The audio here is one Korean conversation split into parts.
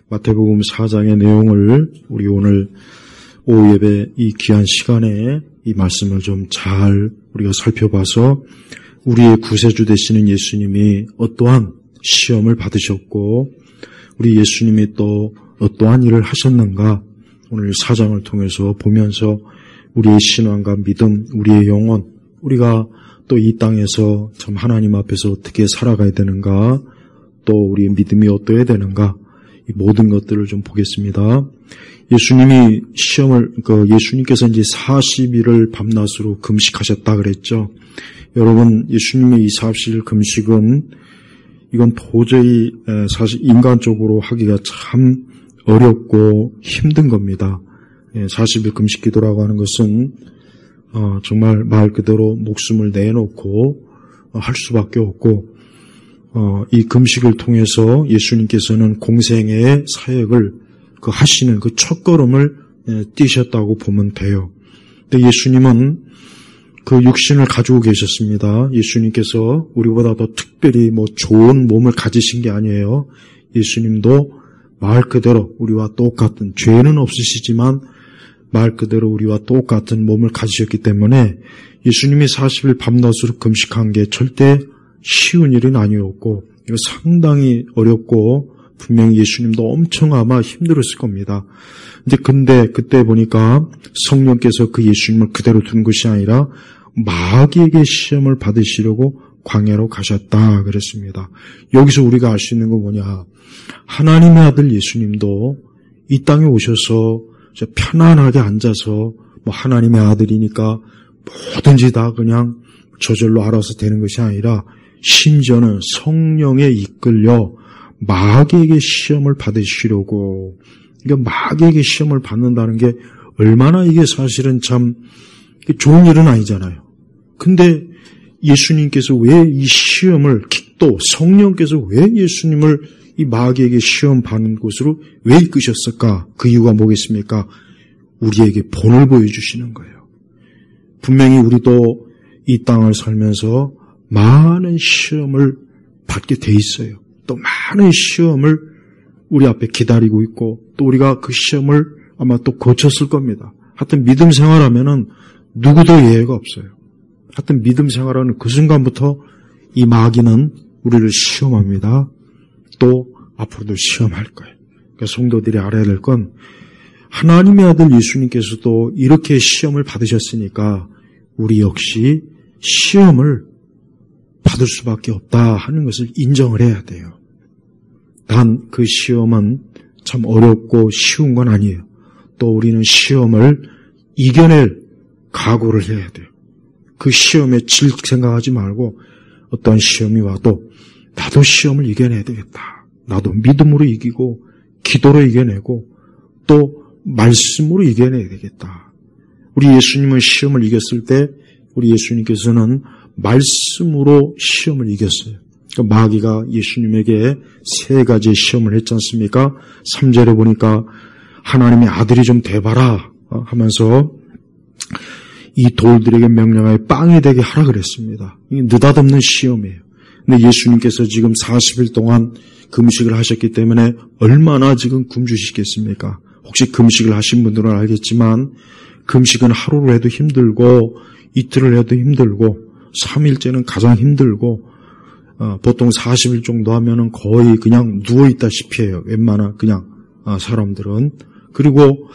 마태복음 4장의 내용을 우리 오늘 오후 예배 이 귀한 시간에 이 말씀을 좀 잘 우리가 살펴봐서 우리의 구세주 되시는 예수님이 어떠한 시험을 받으셨고 우리 예수님이 또 어떠한 일을 하셨는가 오늘 4장을 통해서 보면서 우리의 신앙과 믿음, 우리의 영혼, 우리가 또 이 땅에서 참 하나님 앞에서 어떻게 살아가야 되는가, 또 우리의 믿음이 어떠해야 되는가, 이 모든 것들을 좀 보겠습니다. 예수님이 예수님께서 이제 40일을 밤낮으로 금식하셨다 그랬죠. 여러분, 예수님의 이 40일 금식은 이건 도저히 사실 인간적으로 하기가 참 어렵고 힘든 겁니다. 40일 금식 기도라고 하는 것은 정말 말 그대로 목숨을 내놓고 할 수밖에 없고 이 금식을 통해서 예수님께서는 공생애의 사역을 하시는 그 첫걸음을 띄셨다고 보면 돼요. 근데 예수님은 그 육신을 가지고 계셨습니다. 예수님께서 우리보다 더 특별히 좋은 몸을 가지신 게 아니에요. 예수님도 말 그대로 우리와 똑같은, 죄는 없으시지만 말 그대로 우리와 똑같은 몸을 가지셨기 때문에 예수님이 40일 밤낮으로 금식한 게 절대 쉬운 일은 아니었고 이거 상당히 어렵고 분명히 예수님도 엄청 아마 힘들었을 겁니다. 근데 그때 보니까 성령께서 그 예수님을 그대로 둔 것이 아니라 마귀에게 시험을 받으시려고 광야로 가셨다 그랬습니다. 여기서 우리가 알 수 있는 건 뭐냐, 하나님의 아들 예수님도 이 땅에 오셔서 편안하게 앉아서 하나님의 아들이니까 뭐든지 다 그냥 저절로 알아서 되는 것이 아니라 심지어는 성령에 이끌려 마귀에게 시험을 받으시려고, 그러니까 마귀에게 시험을 받는다는 게 얼마나 이게 사실은 참 좋은 일은 아니잖아요. 근데 예수님께서 왜 이 시험을, 또 성령께서 왜 예수님을 이 마귀에게 시험 받는 곳으로 왜 이끄셨을까? 그 이유가 뭐겠습니까? 우리에게 본을 보여주시는 거예요. 분명히 우리도 이 땅을 살면서 많은 시험을 받게 돼 있어요. 또 많은 시험을 우리 앞에 기다리고 있고 또 우리가 그 시험을 아마 또 거쳤을 겁니다. 하여튼 믿음 생활하면은 누구도 예외가 없어요. 하여튼 믿음 생활하는 그 순간부터 이 마귀는 우리를 시험합니다. 또 앞으로도 시험할 거예요. 그러니까 성도들이 알아야 될 건 하나님의 아들 예수님께서도 이렇게 시험을 받으셨으니까 우리 역시 시험을 받을 수밖에 없다 하는 것을 인정을 해야 돼요. 단 그 시험은 참 어렵고 쉬운 건 아니에요. 또 우리는 시험을 이겨낼 각오를 해야 돼요. 그 시험에 질 생각하지 말고 어떤 시험이 와도 나도 시험을 이겨내야 되겠다. 나도 믿음으로 이기고 기도로 이겨내고 또 말씀으로 이겨내야 되겠다. 우리 예수님은 시험을 이겼을 때 우리 예수님께서는 말씀으로 시험을 이겼어요. 그러니까 마귀가 예수님에게 세 가지의 시험을 했지 않습니까? 3절에 보니까 하나님의 아들이 좀 돼봐라 하면서 이 돌들에게 명령하여 빵이 되게 하라 그랬습니다. 이게 느닷없는 시험이에요. 근데 예수님께서 지금 40일 동안 금식을 하셨기 때문에 얼마나 지금 굶주시겠습니까? 혹시 금식을 하신 분들은 알겠지만 금식은 하루를 해도 힘들고 이틀을 해도 힘들고 3일째는 가장 힘들고 보통 40일 정도 하면은 거의 그냥 누워있다시피 해요. 웬만한 그냥 사람들은. 그리고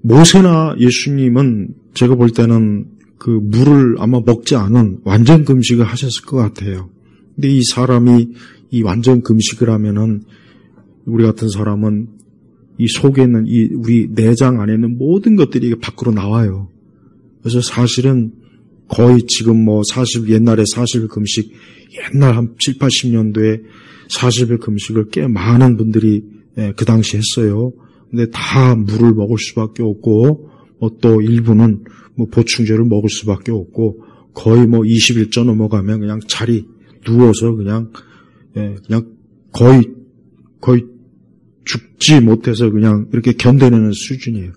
모세나 예수님은 제가 볼 때는 그 물을 아마 먹지 않은 완전 금식을 하셨을 것 같아요. 근데 이 사람이 이 완전 금식을 하면은 우리 같은 사람은 이 속에 있는 이 우리 내장 안에 있는 모든 것들이 밖으로 나와요. 그래서 사실은 거의 지금 40, 옛날에 40일 금식, 옛날 한 7, 80년도에 40일 금식을 꽤 많은 분들이 그 당시 했어요. 근데 다 물을 먹을 수밖에 없고, 또 일부는 보충제를 먹을 수밖에 없고, 거의 20일째 넘어가면 그냥 자리 누워서 그냥 거의 죽지 못해서 그냥 이렇게 견뎌내는 수준이에요.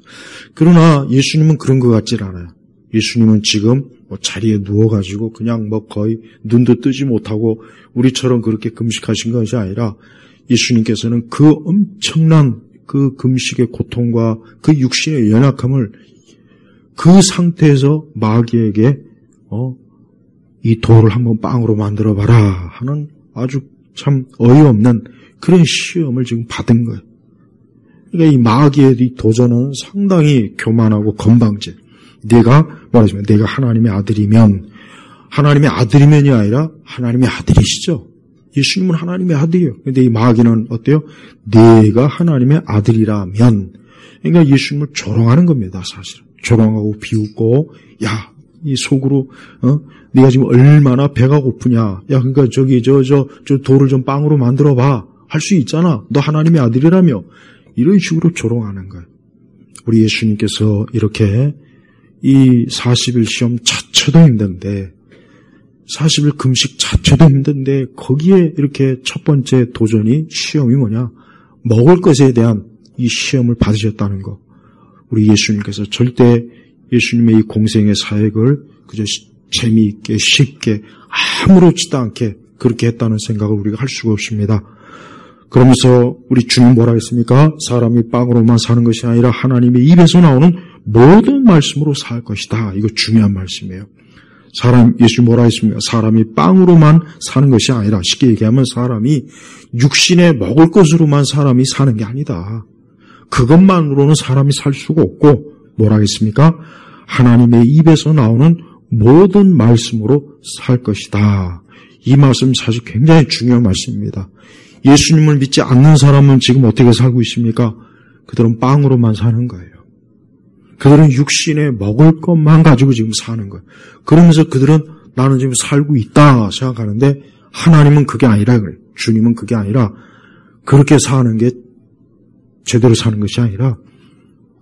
그러나 예수님은 그런 것 같질 않아요. 예수님은 지금 자리에 누워가지고 그냥 거의 눈도 뜨지 못하고 우리처럼 그렇게 금식하신 것이 아니라 예수님께서는 그 엄청난 그 금식의 고통과 그 육신의 연약함을 그 상태에서 마귀에게 이 돌을 한번 빵으로 만들어봐라 하는 아주 참 어이없는 그런 시험을 지금 받은 거예요. 그러니까 이 마귀의 이 도전은 상당히 교만하고 건방져. 내가 말하자면 내가 하나님의 아들이면, 하나님의 아들이면이 아니라 하나님의 아들이시죠. 예수님은 하나님의 아들이에요. 그런데 이 마귀는 어때요? 내가 하나님의 아들이라면, 그러니까 예수님을 조롱하는 겁니다. 사실은 조롱하고 비웃고, 야, 이 속으로 네가 지금 얼마나 배가 고프냐? 야, 그러니까 저기 저 돌을 좀 빵으로 만들어봐. 할 수 있잖아. 너 하나님의 아들이라며. 이런 식으로 조롱하는 거예요. 우리 예수님께서 이렇게 이 40일 시험 자체도 힘든데, 40일 금식 자체도 힘든데 거기에 이렇게 첫 번째 도전이 시험이 뭐냐? 먹을 것에 대한 이 시험을 받으셨다는 거. 우리 예수님께서 절대 예수님의 이 공생의 사역을 그저 재미있게 쉽게 아무렇지도 않게 그렇게 했다는 생각을 우리가 할 수가 없습니다. 그러면서 우리 주님 뭐라 했습니까? 사람이 빵으로만 사는 것이 아니라 하나님의 입에서 나오는 모든 말씀으로 살 것이다. 이거 중요한 말씀이에요. 예수 뭐라 했습니까? 사람이 빵으로만 사는 것이 아니라, 쉽게 얘기하면 사람이 육신에 먹을 것으로만 사람이 사는 게 아니다. 그것만으로는 사람이 살 수가 없고, 뭐라 했습니까? 하나님의 입에서 나오는 모든 말씀으로 살 것이다. 이 말씀 사실 굉장히 중요한 말씀입니다. 예수님을 믿지 않는 사람은 지금 어떻게 살고 있습니까? 그들은 빵으로만 사는 거예요. 그들은 육신에 먹을 것만 가지고 지금 사는 거예요. 그러면서 그들은 나는 지금 살고 있다 생각하는데, 하나님은 그게 아니라 그래요. 주님은 그게 아니라, 그렇게 사는 게 제대로 사는 것이 아니라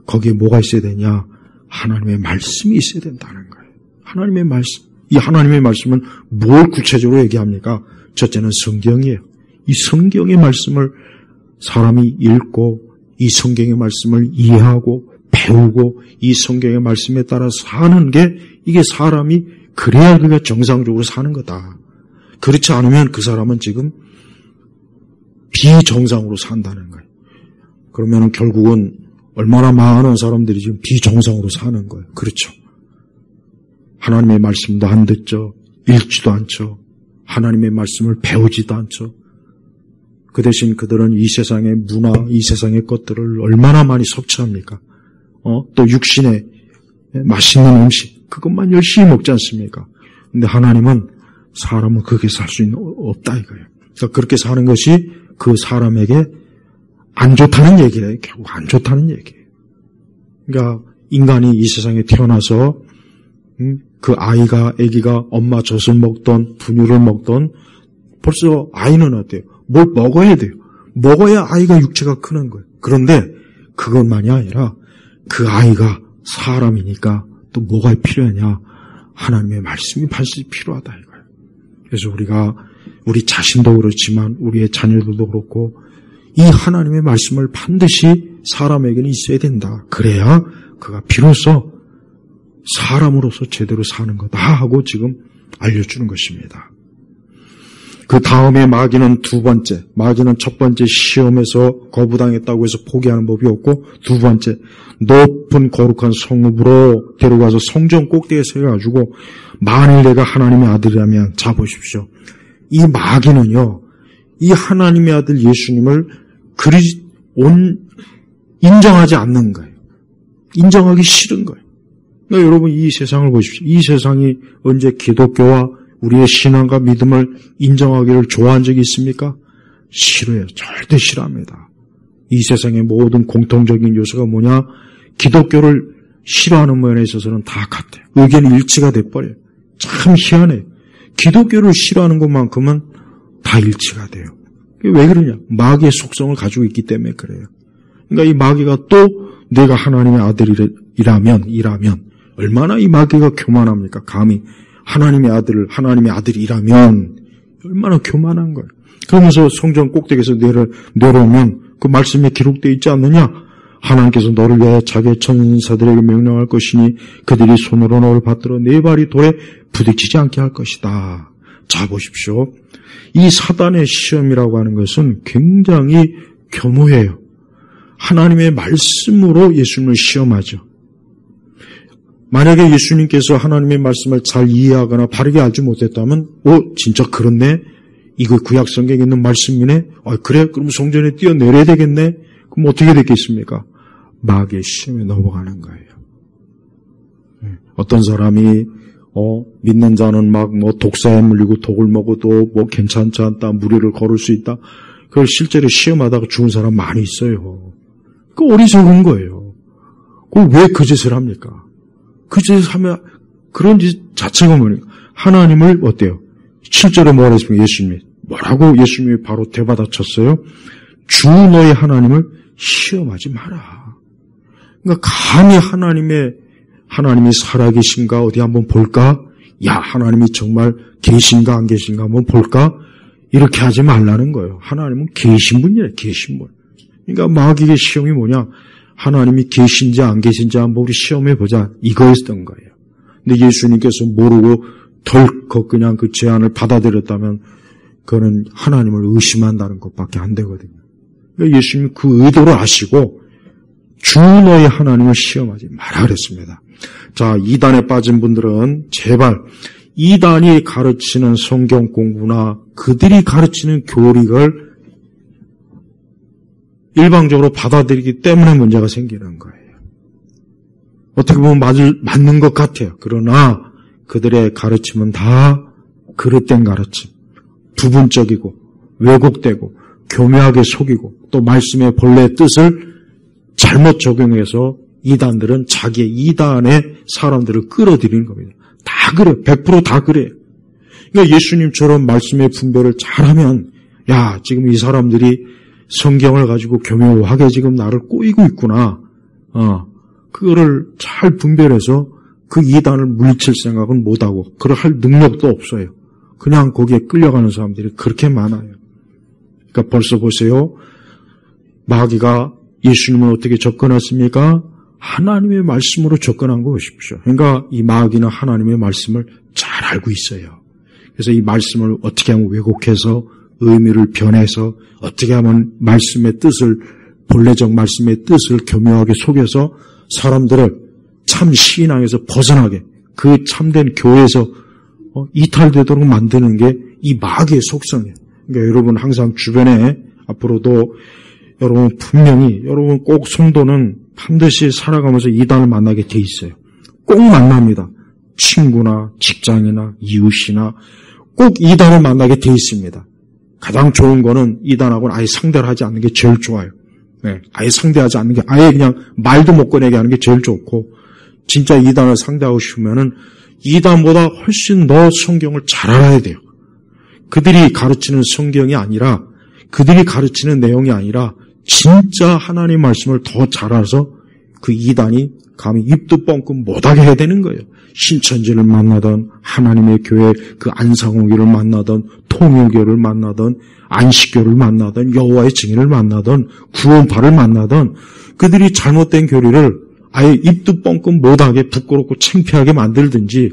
거기에 뭐가 있어야 되냐? 하나님의 말씀이 있어야 된다는 거예요. 하나님의 말씀. 이 하나님의 말씀은 뭘 구체적으로 얘기합니까? 첫째는 성경이에요. 이 성경의 말씀을 사람이 읽고, 이 성경의 말씀을 이해하고 배우고, 이 성경의 말씀에 따라 사는 게, 이게 사람이 그래야 그가 정상적으로 사는 거다. 그렇지 않으면 그 사람은 지금 비정상으로 산다는 거예요. 그러면 결국은 얼마나 많은 사람들이 지금 비정상으로 사는 거예요. 그렇죠. 하나님의 말씀도 안 듣죠. 읽지도 않죠. 하나님의 말씀을 배우지도 않죠. 그 대신 그들은 이 세상의 문화, 이 세상의 것들을 얼마나 많이 섭취합니까? 또 육신의 맛있는 음식, 그것만 열심히 먹지 않습니까? 근데 하나님은 사람은 그렇게 살 수 없다 이거예요. 그러니까 그렇게 사는 것이 그 사람에게 안 좋다는 얘기래요. 결국 안 좋다는 얘기예요. 그러니까 인간이 이 세상에 태어나서 그 아기가 엄마 젖을 먹던 분유를 먹던, 벌써 아이는 어때요? 뭘 먹어야 돼요. 먹어야 아이가 육체가 크는 거예요. 그런데 그것만이 아니라 그 아이가 사람이니까 또 뭐가 필요하냐? 하나님의 말씀이 반드시 필요하다 이거예요. 그래서 우리가 우리 자신도 그렇지만 우리의 자녀들도 그렇고 이 하나님의 말씀을 반드시 사람에게는 있어야 된다. 그래야 그가 비로소 사람으로서 제대로 사는 거다 하고 지금 알려주는 것입니다. 그 다음에 마귀는 첫 번째 시험에서 거부당했다고 해서 포기하는 법이 없고, 두 번째 높은 거룩한 성읍으로 데려가서 성전 꼭대기에 세워가지고, 만일 내가 하나님의 아들이라면, 자 보십시오. 이 마귀는요, 이 하나님의 아들 예수님을 인정하지 않는 거예요. 인정하기 싫은 거예요. 그러니까 여러분 이 세상을 보십시오. 이 세상이 언제 기독교와 우리의 신앙과 믿음을 인정하기를 좋아한 적이 있습니까? 싫어요. 절대 싫어합니다. 이 세상의 모든 공통적인 요소가 뭐냐? 기독교를 싫어하는 면에 있어서는 다 같아요. 의견이 일치가 돼버려요. 참 희한해요. 기독교를 싫어하는 것만큼은 다 일치가 돼요. 왜 그러냐? 마귀의 속성을 가지고 있기 때문에 그래요. 그러니까 이 마귀가 또 내가 하나님의 아들이라면 얼마나 이 마귀가 교만합니까? 감히 하나님의 아들이라면 얼마나 교만한 거예요. 그러면서 성전 꼭대기에서 내려오면 그 말씀에 기록되어 있지 않느냐? 하나님께서 너를 위하여 자기의 천사들에게 명령할 것이니 그들이 손으로 너를 받들어 네 발이 돌에 부딪히지 않게 할 것이다. 자, 보십시오. 이 사단의 시험이라고 하는 것은 굉장히 교모해요. 하나님의 말씀으로 예수님을 시험하죠. 만약에 예수님께서 하나님의 말씀을 잘 이해하거나 바르게 알지 못했다면 진짜 그렇네? 이거 구약 성경에 있는 말씀이네? 그래? 그럼 성전에 뛰어내려야 되겠네? 그럼 어떻게 됐겠습니까? 마귀의 시험에 넘어가는 거예요. 어떤 사람이 믿는 자는 막 독사에 물리고 독을 먹어도 괜찮지 않다, 무리를 걸을 수 있다. 그걸 실제로 시험하다가 죽은 사람 많이 있어요. 그 어리석은 거예요. 왜 그 짓을 합니까? 그 짓을 하면 그런 짓 자체가 뭐니까 하나님을 어때요? 실제로 뭐라 했습니까? 예수님이 뭐라고 예수님이 바로 되받아쳤어요? 주 너의 하나님을 시험하지 마라. 그러니까 감히 하나님이 살아계신가 어디 한번 볼까? 야, 하나님이 정말 계신가 안 계신가 한번 볼까? 이렇게 하지 말라는 거예요. 하나님은 계신 분이에요. 계신 분. 그러니까 마귀의 시험이 뭐냐? 하나님이 계신지 안 계신지 한번 우리 시험해보자. 이거였던 거예요. 근데 예수님께서 모르고 덜컥 그냥 그 제안을 받아들였다면 그거는 하나님을 의심한다는 것밖에 안 되거든요. 그러니까 예수님이 그 의도를 아시고 주 너의 하나님을 시험하지 마라 그랬습니다. 자, 이단에 빠진 분들은 제발 이단이 가르치는 성경 공부나 그들이 가르치는 교리를 일방적으로 받아들이기 때문에 문제가 생기는 거예요. 어떻게 보면 맞는 것 같아요. 그러나 그들의 가르침은 다 그릇된 가르침, 부분적이고 왜곡되고 교묘하게 속이고 또 말씀의 본래의 뜻을 잘못 적용해서 이단들은 자기의 이단의 사람들을 끌어들이는 겁니다. 다 그래요. 100% 그래요. 그러니까 예수님처럼 말씀의 분별을 잘하면 야, 지금 이 사람들이 성경을 가지고 교묘하게 지금 나를 꼬이고 있구나. 그거를 잘 분별해서 그 이단을 물리칠 생각은 못하고 그럴 할 능력도 없어요. 그냥 거기에 끌려가는 사람들이 그렇게 많아요. 그러니까 벌써 보세요. 마귀가 예수님을 어떻게 접근했습니까? 하나님의 말씀으로 접근한 거 보십시오. 그러니까 이 마귀는 하나님의 말씀을 잘 알고 있어요. 그래서 이 말씀을 어떻게 하면 왜곡해서 의미를 변해서 어떻게 하면 말씀의 뜻을 본래적 말씀의 뜻을 교묘하게 속여서 사람들을 참 신앙에서 벗어나게 그 참된 교회에서 이탈되도록 만드는 게 이 마귀의 속성이에요. 그러니까 여러분 항상 주변에 앞으로도 여러분 분명히 여러분 꼭 성도는 반드시 살아가면서 이단을 만나게 돼 있어요. 꼭 만납니다. 친구나 직장이나 이웃이나 꼭 이단을 만나게 돼 있습니다. 가장 좋은 거는 이단하고는 아예 상대를 하지 않는 게 제일 좋아요. 네, 아예 상대하지 않는 게 아예 그냥 말도 못 꺼내게 하는 게 제일 좋고 진짜 이단을 상대하고 싶으면은 이단보다 훨씬 더 성경을 잘 알아야 돼요. 그들이 가르치는 성경이 아니라 그들이 가르치는 내용이 아니라 진짜 하나님 말씀을 더 잘 알아서 그 이단이 감히 입도 뻥끗 못하게 해야 되는 거예요. 신천지를 만나던 하나님의 교회 그 안상홍교를 만나던 통일교를 만나던 안식교를 만나던 여호와의 증인을 만나던 구원파를 만나던 그들이 잘못된 교리를 아예 입도 뻥끗 못하게 부끄럽고 창피하게 만들든지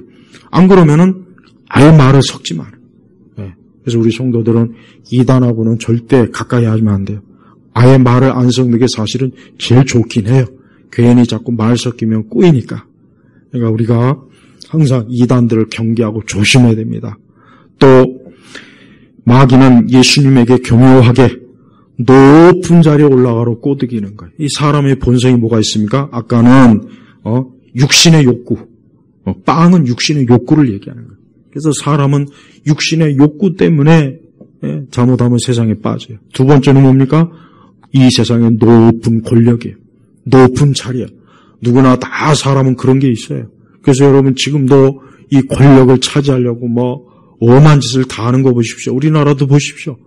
안 그러면은 아예 말을 섞지 마라. 그래서 우리 성도들은 이단하고는 절대 가까이 하면 안 돼요. 아예 말을 안 섞는 게 사실은 제일 좋긴 해요. 괜히 자꾸 말 섞이면 꼬이니까. 그러니까 우리가 항상 이단들을 경계하고 조심해야 됩니다. 또 마귀는 예수님에게 교묘하게 높은 자리에 올라가러 꼬드기는 거예요. 이 사람의 본성이 뭐가 있습니까? 아까는 육신의 욕구, 빵은 육신의 욕구를 얘기하는 거예요. 그래서 사람은 육신의 욕구 때문에 잘못하면 세상에 빠져요. 두 번째는 뭡니까? 이 세상에 높은 권력이에요. 높은 자리야. 누구나 다 사람은 그런 게 있어요. 그래서 여러분 지금도 이 권력을 차지하려고 엄한 짓을 다 하는 거 보십시오. 우리나라도 보십시오.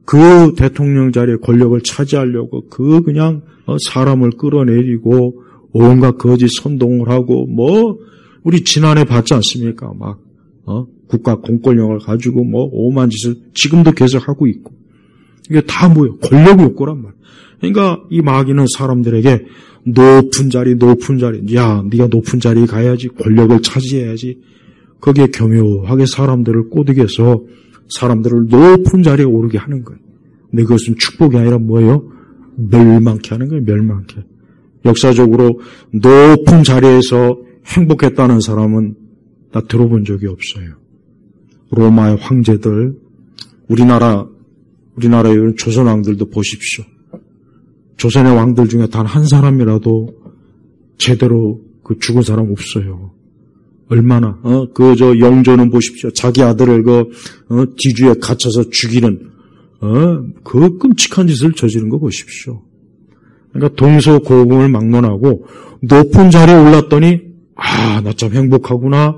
그 대통령 자리에 권력을 차지하려고 그냥 사람을 끌어내리고 온갖 거짓 선동을 하고 우리 지난해 봤지 않습니까? 국가 공권력을 가지고 엄한 짓을 지금도 계속 하고 있고 이게 다 뭐예요? 권력 욕구란 말이에요. 그러니까 이 마귀는 사람들에게 높은 자리, 야, 네가 높은 자리에 가야지, 권력을 차지해야지. 거기에 교묘하게 사람들을 꼬드겨서 사람들을 높은 자리에 오르게 하는 거예요. 근데 그것은 축복이 아니라 뭐예요? 멸망케 하는 거예요, 멸망케. 역사적으로 높은 자리에서 행복했다는 사람은 나 들어본 적이 없어요. 로마의 황제들, 우리나라의 조선 왕들도 보십시오. 조선의 왕들 중에 단 한 사람이라도 제대로 죽은 사람 없어요. 얼마나, 영조는 보십시오. 자기 아들을 뒤주에 갇혀서 죽이는, 그 끔찍한 짓을 저지른 거 보십시오. 그러니까 동서고금을 막론하고 높은 자리에 올랐더니, 나 참 행복하구나.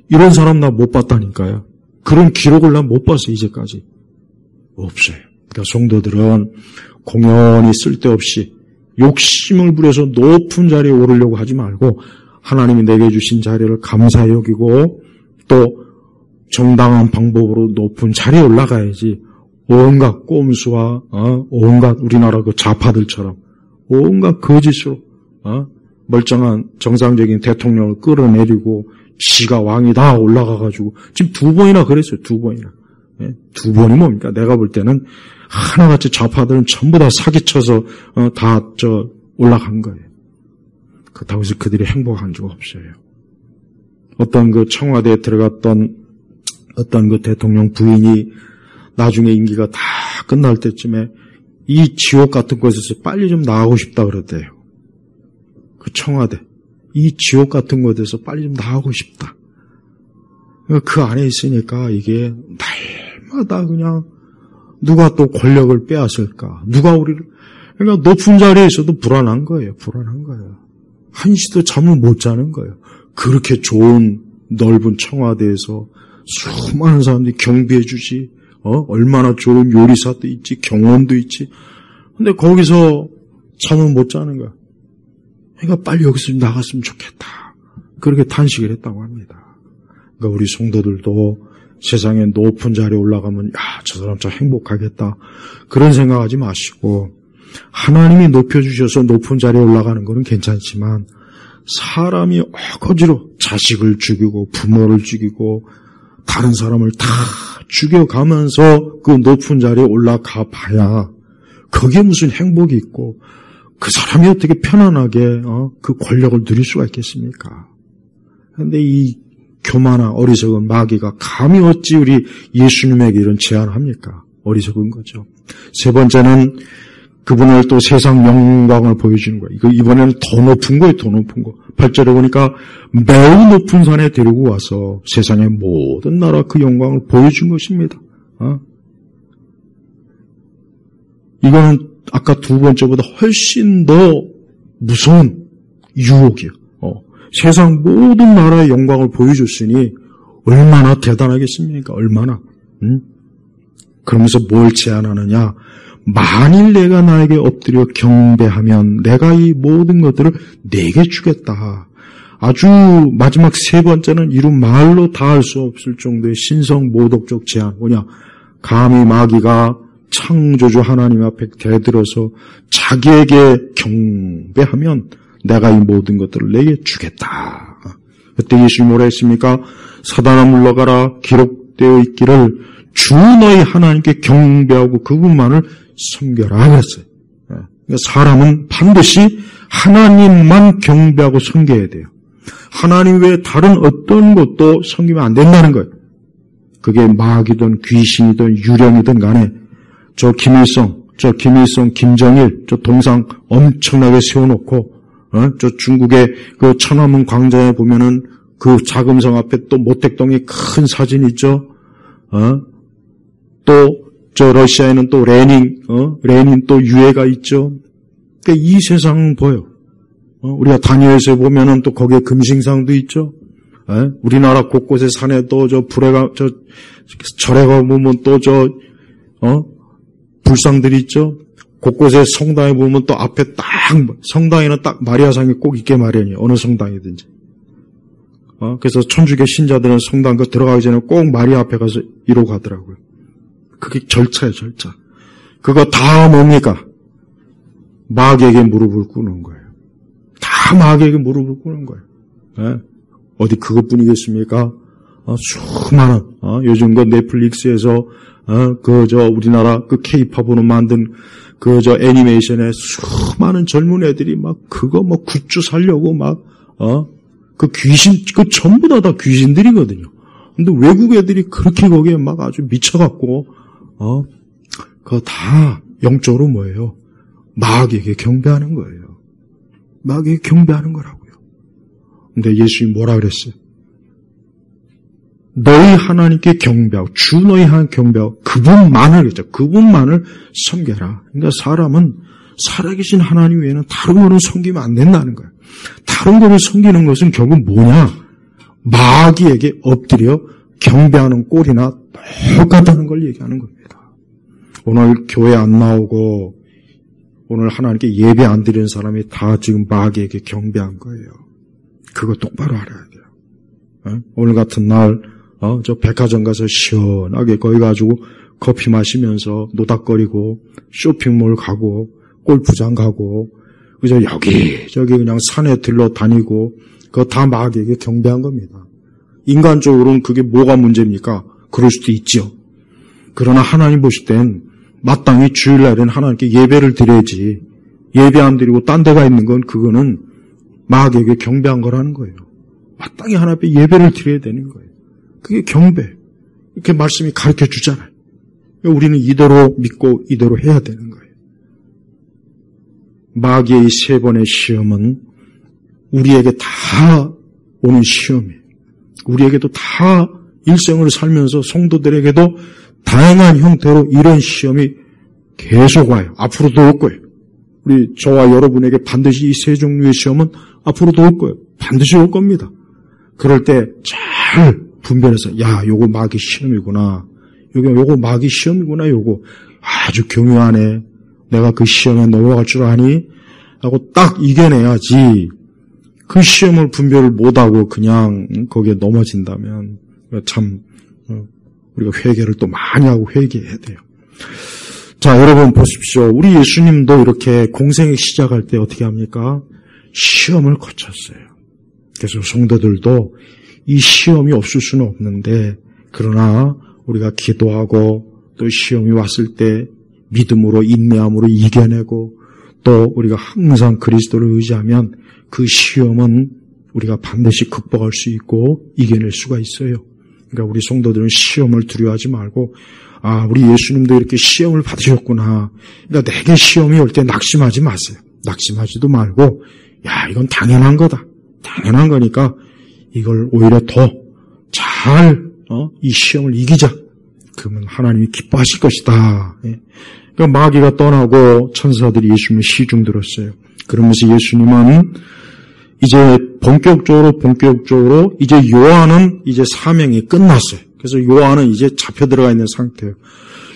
이런 사람 나 못 봤다니까요. 그런 기록을 난 못 봤어요, 이제까지. 없어요. 그러니까 성도들은 공연히 쓸데없이 욕심을 부려서 높은 자리에 오르려고 하지 말고 하나님이 내게 주신 자리를 감사히 여기고 또 정당한 방법으로 높은 자리에 올라가야지 온갖 꼼수와 온갖 우리나라 그 좌파들처럼 온갖 거짓으로 멀쩡한 정상적인 대통령을 끌어내리고 지가 왕이다 올라가가지고 지금 2번이나 그랬어요. 2번이나. 네? 2번이 뭡니까? 내가 볼 때는 하나같이 좌파들은 전부 다 사기쳐서 다 올라간 거예요. 그렇다고 해서 그들이 행복한 적 없어요. 어떤 그 청와대에 들어갔던 어떤 그 대통령 부인이 나중에 임기가 다 끝날 때쯤에 이 지옥 같은 곳에서 빨리 좀 나가고 싶다 그러대요. 그 청와대. 이 지옥 같은 곳에서 빨리 좀 나가고 싶다. 그 안에 있으니까 이게 날마다 그냥 누가 또 권력을 빼앗을까? 누가 우리를, 그러니까 높은 자리에 있어도 불안한 거예요. 불안한 거예요. 한시도 잠을 못 자는 거예요. 그렇게 좋은 넓은 청와대에서 수많은 사람들이 경비해 주지, 얼마나 좋은 요리사도 있지, 경원도 있지. 근데 거기서 잠을 못 자는 거야. 그러니까 빨리 여기서 좀 나갔으면 좋겠다. 그렇게 탄식을 했다고 합니다. 그러니까 우리 성도들도 세상에 높은 자리에 올라가면 저 사람 참 행복하겠다. 그런 생각하지 마시고 하나님이 높여주셔서 높은 자리에 올라가는 거는 괜찮지만 사람이 억지로 자식을 죽이고 부모를 죽이고 다른 사람을 다 죽여가면서 그 높은 자리에 올라가 봐야 거기에 무슨 행복이 있고 그 사람이 어떻게 편안하게 그 권력을 누릴 수가 있겠습니까? 그런데 이 교만한 어리석은 마귀가 감히 어찌 우리 예수님에게 이런 제안을 합니까? 어리석은 거죠. 세 번째는 그분을 또 세상 영광을 보여주는 거예요. 이번에는 더 높은 거예요, 더 높은 거. 8절에 보니까 매우 높은 산에 데리고 와서 세상의 모든 나라 그 영광을 보여준 것입니다. 이거는 아까 두 번째보다 훨씬 더 무서운 유혹이에요. 세상 모든 나라의 영광을 보여줬으니 얼마나 대단하겠습니까? 얼마나. 그러면서 뭘 제안하느냐. 만일 내가 나에게 엎드려 경배하면 내가 이 모든 것들을 내게 주겠다. 아주 마지막 세 번째는 이루 말로 다 할 수 없을 정도의 신성모독적 제안. 뭐냐. 감히 마귀가 창조주 하나님 앞에 대들어서 자기에게 경배하면 내가 이 모든 것들을 내게 주겠다. 그때 예수님이 뭐라 했습니까? 사단아 물러가라. 기록되어 있기를 주 너희 하나님께 경배하고 그분만을 섬겨라 그랬어요. 그러니까 사람은 반드시 하나님만 경배하고 섬겨야 돼요. 하나님 외에 다른 어떤 것도 섬기면 안 된다는 거예요. 그게 마귀든 귀신이든 유령이든 간에 저 김일성, 김정일, 저 동상 엄청나게 세워놓고 저 중국의 그 천안문 광장에 보면은 그 자금성 앞에 또 모택동에 큰 사진 있죠. 또 저 러시아에는 또 레닌 또 유해가 있죠. 그러니까 이 세상은 보여. 우리가 다니엘서에 보면은 또 거기에 금신상도 있죠. 우리나라 곳곳에 산에 또 저 절에 가보면 또 불상들이 있죠. 곳곳에 성당에 보면 또 앞에 딱 성당에는 딱 마리아상이 꼭 있게 마련이에요. 어느 성당이든지. 그래서 천주교 신자들은 성당 들어가기 전에 꼭 마리아 앞에 가서 이러고 가더라고요. 그게 절차예요, 절차. 그거 다 뭡니까? 마귀에게 무릎을 꿇는 거예요. 다 마귀에게 무릎을 꿇는 거예요. 예? 어디 그것뿐이겠습니까? 수많은 요즘 그 넷플릭스에서 우리나라 그 케이팝으로 만든 애니메이션에 수많은 젊은 애들이 막 그거 굿즈 살려고 그 귀신, 전부 다 귀신들이거든요. 근데 외국 애들이 그렇게 거기에 막 아주 미쳐갖고, 그거 다 영적으로 뭐예요? 마귀에게 경배하는 거예요. 마귀에게 경배하는 거라고요. 근데 예수님이 뭐라 그랬어요? 너희 하나님께 경배하고, 주 너희 하나님 경배하고, 그분만을, 그랬죠. 그분만을 섬겨라. 그러니까 사람은 살아계신 하나님 외에는 다른 거는 섬기면 안 된다는 거예요. 다른 거를 섬기는 것은 결국 뭐냐? 마귀에게 엎드려 경배하는 꼴이나 똑같다는 걸 얘기하는 겁니다. 오늘 교회 안 나오고 오늘 하나님께 예배 안 드리는 사람이 다 지금 마귀에게 경배한 거예요. 그거 똑바로 알아야 돼요. 오늘 같은 날 저 백화점 가서 시원하게 거기 가지고 커피 마시면서 노닥거리고 쇼핑몰 가고 골프장 가고 그저 여기저기 그냥 산에 들러 다니고 그거 다 마귀에게 경배한 겁니다. 인간적으로는 그게 뭐가 문제입니까? 그럴 수도 있죠. 그러나 하나님 보실 땐 마땅히 주일날에는 하나님께 예배를 드려야지 예배 안 드리고 딴 데가 있는 건 그거는 마귀에게 경배한 거라는 거예요. 마땅히 하나님 앞에 예배를 드려야 되는 거예요. 그게 경배. 이렇게 말씀이 가르쳐 주잖아요. 우리는 이대로 믿고 이대로 해야 되는 거예요. 마귀의 세 번의 시험은 우리에게 다 오는 시험이에요. 우리에게도 다 일생을 살면서 성도들에게도 다양한 형태로 이런 시험이 계속 와요. 앞으로도 올 거예요. 우리 저와 여러분에게 반드시 이 세 종류의 시험은 앞으로도 올 거예요. 반드시 올 겁니다. 그럴 때 잘 분별해서 요거 마귀 시험이구나. 요거 마귀 시험이구나. 요거 아주 교묘하네. 내가 그 시험에 넘어갈 줄 아니? 하고 딱 이겨내야지. 그 시험을 분별을 못하고 그냥 거기에 넘어진다면 참 우리가 회개를 또 많이 하고 회개해야 돼요. 자, 여러분 보십시오. 우리 예수님도 이렇게 공생에 시작할 때 어떻게 합니까? 시험을 거쳤어요. 그래서 성도들도 이 시험이 없을 수는 없는데 그러나 우리가 기도하고 또 시험이 왔을 때 믿음으로 인내함으로 이겨내고 또 우리가 항상 그리스도를 의지하면 그 시험은 우리가 반드시 극복할 수 있고 이겨낼 수가 있어요. 그러니까 우리 성도들은 시험을 두려워하지 말고 우리 예수님도 이렇게 시험을 받으셨구나. 그러니까 내게 시험이 올 때 낙심하지 마세요. 낙심하지도 말고 이건 당연한 거다. 당연한 거니까 이걸 오히려 더 잘 이 시험을 이기자. 그러면 하나님이 기뻐하실 것이다. 그러니까 마귀가 떠나고 천사들이 예수님을 시중 들었어요. 그러면서 예수님은 이제 본격적으로 이제 요한은 이제 사명이 끝났어요. 그래서 요한은 이제 잡혀 들어가 있는 상태예요.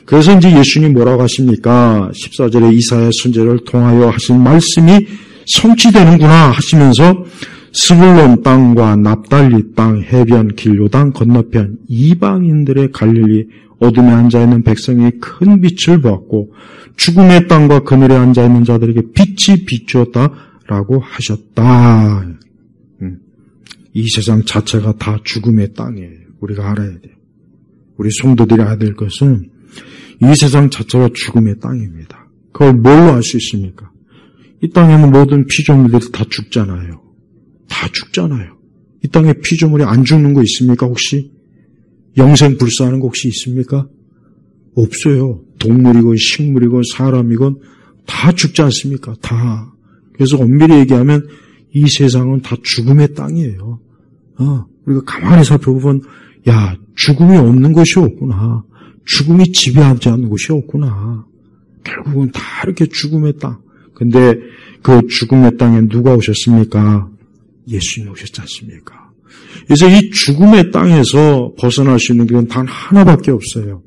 그래서 이제 예수님이 뭐라고 하십니까? 14절에 이사야 선지자를 통하여 하신 말씀이 성취되는구나 하시면서 스불론 땅과 납달리 땅 해변 길요단 건너편 이방인들의 갈릴리 어둠에 앉아있는 백성이 큰 빛을 보았고 죽음의 땅과 그늘에 앉아있는 자들에게 빛이 비추었다라고 하셨다. 이 세상 자체가 다 죽음의 땅이에요. 우리가 알아야 돼요. 우리 성도들이 알아야 될 것은 이 세상 자체가 죽음의 땅입니다. 그걸 뭘로 알 수 있습니까? 이 땅에는 모든 피조물들이 다 죽잖아요. 다 죽잖아요. 이 땅에 피조물이 안 죽는 거 있습니까 혹시? 영생 불사하는 거 혹시 있습니까? 없어요. 동물이건 식물이건 사람이건 다 죽지 않습니까? 다. 그래서 엄밀히 얘기하면 이 세상은 다 죽음의 땅이에요. 우리가 가만히 살펴보면 죽음이 없는 것이 없구나. 죽음이 지배하지 않는 곳이 없구나. 결국은 다 이렇게 죽음의 땅. 근데 그 죽음의 땅에 누가 오셨습니까? 예수님이 오셨지 않습니까? 그래서 이 죽음의 땅에서 벗어날 수 있는 길은 단 하나밖에 없어요.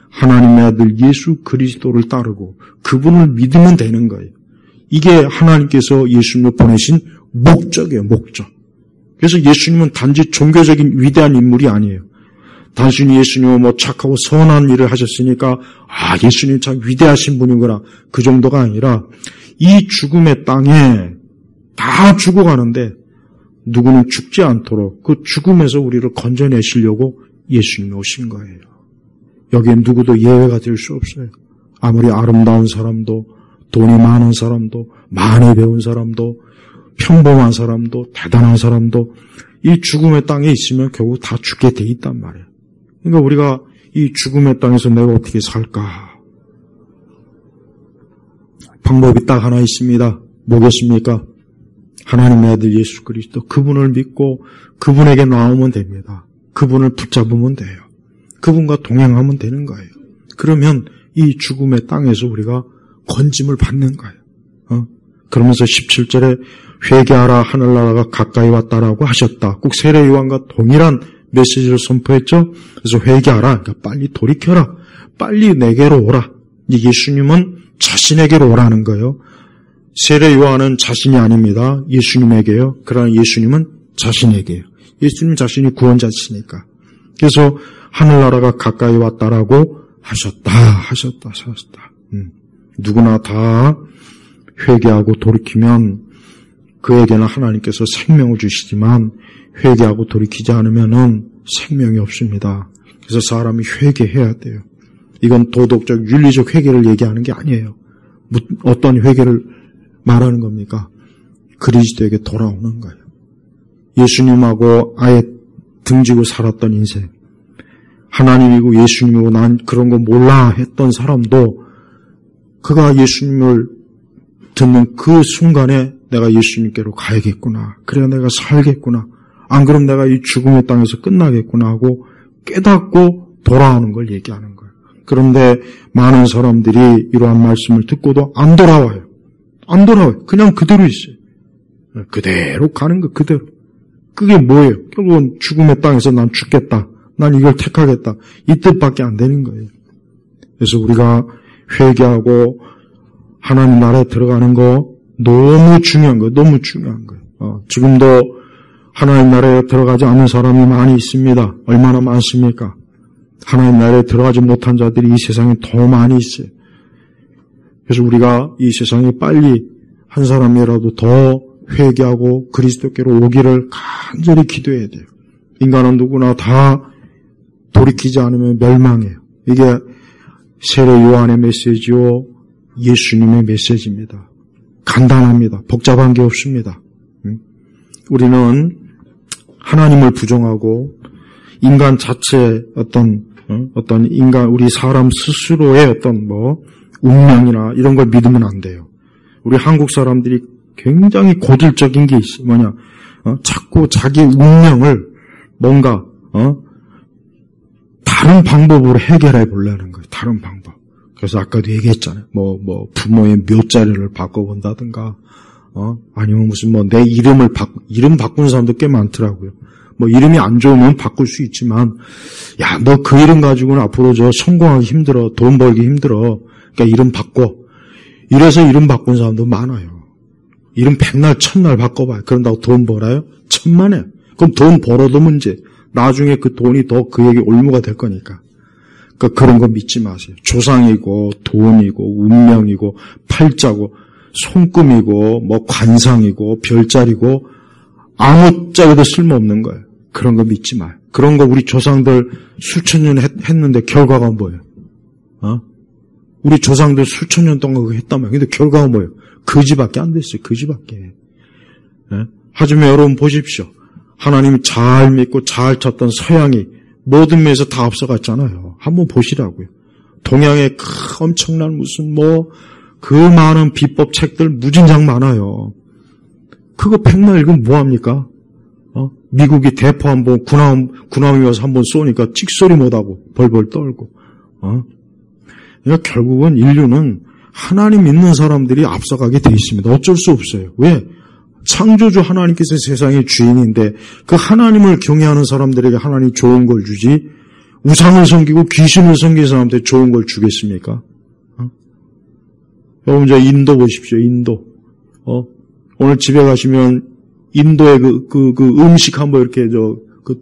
하나님의 아들 예수 그리스도를 따르고 그분을 믿으면 되는 거예요. 이게 하나님께서 예수님을 보내신 목적이에요. 목적. 그래서 예수님은 단지 종교적인 위대한 인물이 아니에요. 단순히 예수님은 뭐 착하고 선한 일을 하셨으니까 예수님 참 위대하신 분이구나 그 정도가 아니라 이 죽음의 땅에 다 죽어가는데 누구는 죽지 않도록 그 죽음에서 우리를 건져내시려고 예수님이 오신 거예요. 여기에 누구도 예외가 될 수 없어요. 아무리 아름다운 사람도 돈이 많은 사람도 많이 배운 사람도 평범한 사람도 대단한 사람도 이 죽음의 땅에 있으면 결국 다 죽게 돼 있단 말이에요. 그러니까 우리가 이 죽음의 땅에서 내가 어떻게 살까? 방법이 딱 하나 있습니다. 뭐겠습니까? 하나님의 아들 예수 그리스도 그분을 믿고 그분에게 나오면 됩니다. 그분을 붙잡으면 돼요. 그분과 동행하면 되는 거예요. 그러면 이 죽음의 땅에서 우리가 건짐을 받는 거예요. 그러면서 17절에 회개하라 하늘나라가 가까이 왔다라고 하셨다. 꼭 세례 요한과 동일한 메시지를 선포했죠. 그래서 회개하라. 그러니까 빨리 돌이켜라. 빨리 내게로 오라. 예수님은 자신에게로 오라는 거예요. 세례 요한은 자신이 아닙니다. 예수님에게요. 그러나 예수님은 자신에게요. 예수님 자신이 구원자시니까. 그래서 하늘나라가 가까이 왔다라고 하셨다. 누구나 다 회개하고 돌이키면 그에게는 하나님께서 생명을 주시지만 회개하고 돌이키지 않으면은 생명이 없습니다. 그래서 사람이 회개해야 돼요. 이건 도덕적, 윤리적 회개를 얘기하는 게 아니에요. 어떤 회개를 말하는 겁니까? 그리스도에게 돌아오는 거예요. 예수님하고 아예 등지고 살았던 인생. 하나님이고 예수님이고 난 그런 거 몰라 했던 사람도 그가 예수님을 듣는 그 순간에 내가 예수님께로 가야겠구나. 그래야 내가 살겠구나. 안 그럼 내가 이 죽음의 땅에서 끝나겠구나 하고 깨닫고 돌아오는 걸 얘기하는 거예요. 그런데 많은 사람들이 이러한 말씀을 듣고도 안 돌아와요. 안 돌아와요. 그냥 그대로 있어요. 그대로 가는 거 그대로. 그게 뭐예요? 결국은 죽음의 땅에서 난 죽겠다. 난 이걸 택하겠다. 이 뜻밖에 안 되는 거예요. 그래서 우리가 회개하고 하나님 나라에 들어가는 거 너무 중요한 거예요. 너무 중요한 거예요. 지금도 하나님 나라에 들어가지 않는 사람이 많이 있습니다. 얼마나 많습니까? 하나님 나라에 들어가지 못한 자들이 이 세상에 더 많이 있어요. 그래서 우리가 이 세상에 빨리 한 사람이라도 더 회개하고 그리스도께로 오기를 간절히 기도해야 돼요. 인간은 누구나 다 돌이키지 않으면 멸망해요. 이게 세례 요한의 메시지요, 예수님의 메시지입니다. 간단합니다. 복잡한 게 없습니다. 우리는 하나님을 부정하고 인간 자체의 어떤 인간, 우리 사람 스스로의 어떤 운명이나 이런 걸 믿으면 안 돼요. 우리 한국 사람들이 굉장히 고질적인 게 있어요. 자꾸 자기 운명을 뭔가, 다른 방법으로 해결해 보려는 거예요. 다른 방법. 그래서 아까도 얘기했잖아요. 부모의 묘자리를 바꿔본다든가, 아니면 무슨 내 이름 바꾸는 사람도 꽤 많더라고요. 이름이 안 좋으면 바꿀 수 있지만, 너 그 이름 가지고는 앞으로 성공하기 힘들어. 돈 벌기 힘들어. 그러니까 이름 바꿔. 이래서 이름 바꾼 사람도 많아요. 이름 100날, 1000날 바꿔봐요. 그런다고 돈 벌어요? 천만에. 그럼 돈 벌어도 문제. 나중에 그 돈이 더 그에게 올무가 될 거니까. 그러니까 그런 거 믿지 마세요. 조상이고, 돈이고, 운명이고, 팔자고, 손금이고, 관상이고, 별자리고, 아무 짝에도 쓸모없는 거예요. 그런 거 믿지 마요. 그런 거 우리 조상들 수천 년 했는데 결과가 뭐예요? 우리 조상들 수천 년 동안 그거 했단 말이에요. 근데 결과가 뭐예요? 거지밖에 안 됐어요. 거지밖에. 하지만 여러분 보십시오. 하나님이 잘 믿고 잘 찾던 서양이 모든 면에서 다 앞서갔잖아요. 한번 보시라고요. 동양에 엄청난 무슨 그 많은 비법 책들 무진장 많아요. 그거 100만 읽으면 뭐합니까? 미국이 대포 한번 군함이 와서 한번 쏘니까 찍소리 못하고 벌벌 떨고. 그러니까 결국은 인류는 하나님 믿는 사람들이 앞서가게 돼 있습니다. 어쩔 수 없어요. 왜? 창조주 하나님께서 세상의 주인인데 그 하나님을 경외하는 사람들에게 하나님이 좋은 걸 주지 우상을 섬기고 귀신을 섬기는 사람한테 좋은 걸 주겠습니까? 여러분 인도 보십시오. 인도. 오늘 집에 가시면 인도의 그 음식 한번 이렇게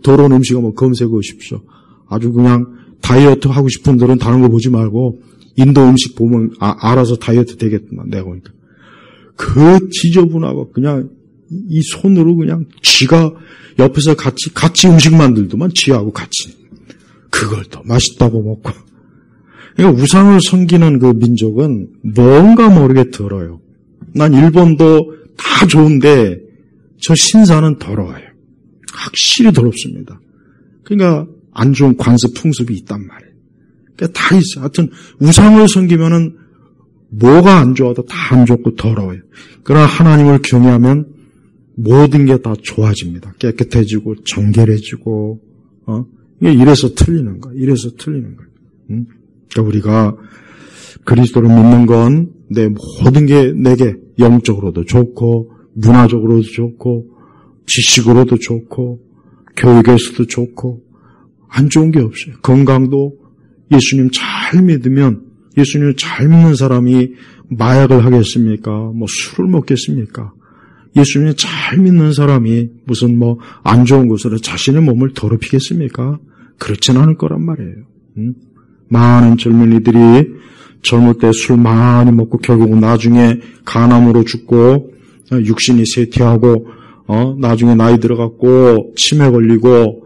더러운 음식 한번 검색해 보십시오. 아주 그냥 다이어트 하고 싶은 분들은 다른 거 보지 말고 인도 음식 보면 알아서 다이어트 되겠구만 내가 보니까. 그 지저분하고 그냥 이 손으로 그냥 지가 옆에서 같이 음식 만들더만 지하고 같이 그걸 더 맛있다고 먹고. 그러니까 우상을 섬기는 그 민족은 뭔가 모르게 더러워요. 난 일본도 다 좋은데 저 신사는 더러워요. 확실히 더럽습니다. 그러니까 안 좋은 관습 풍습이 있단 말이에요. 그러니까 다 있어요. 하여튼 우상을 섬기면은 뭐가 안 좋아도 다 안 좋고 더러워요. 그러나 하나님을 경외하면 모든 게 다 좋아집니다. 깨끗해지고 정결해지고 이래서 틀리는 거야. 이래서 틀리는 거야. 그러니까 우리가 그리스도를 믿는 건 내 모든 게 내게 영적으로도 좋고 문화적으로도 좋고 지식으로도 좋고 교육에서도 좋고 안 좋은 게 없어요. 건강도 예수님 잘 믿으면 예수님을 잘 믿는 사람이 마약을 하겠습니까? 뭐 술을 먹겠습니까? 예수님을 잘 믿는 사람이 무슨 뭐 안 좋은 것으로 자신의 몸을 더럽히겠습니까? 그렇진 않을 거란 말이에요. 많은 젊은이들이 젊을 때 술 많이 먹고 결국은 나중에 간암으로 죽고 육신이 쇠퇴하고 나중에 나이 들어갔고 치매 걸리고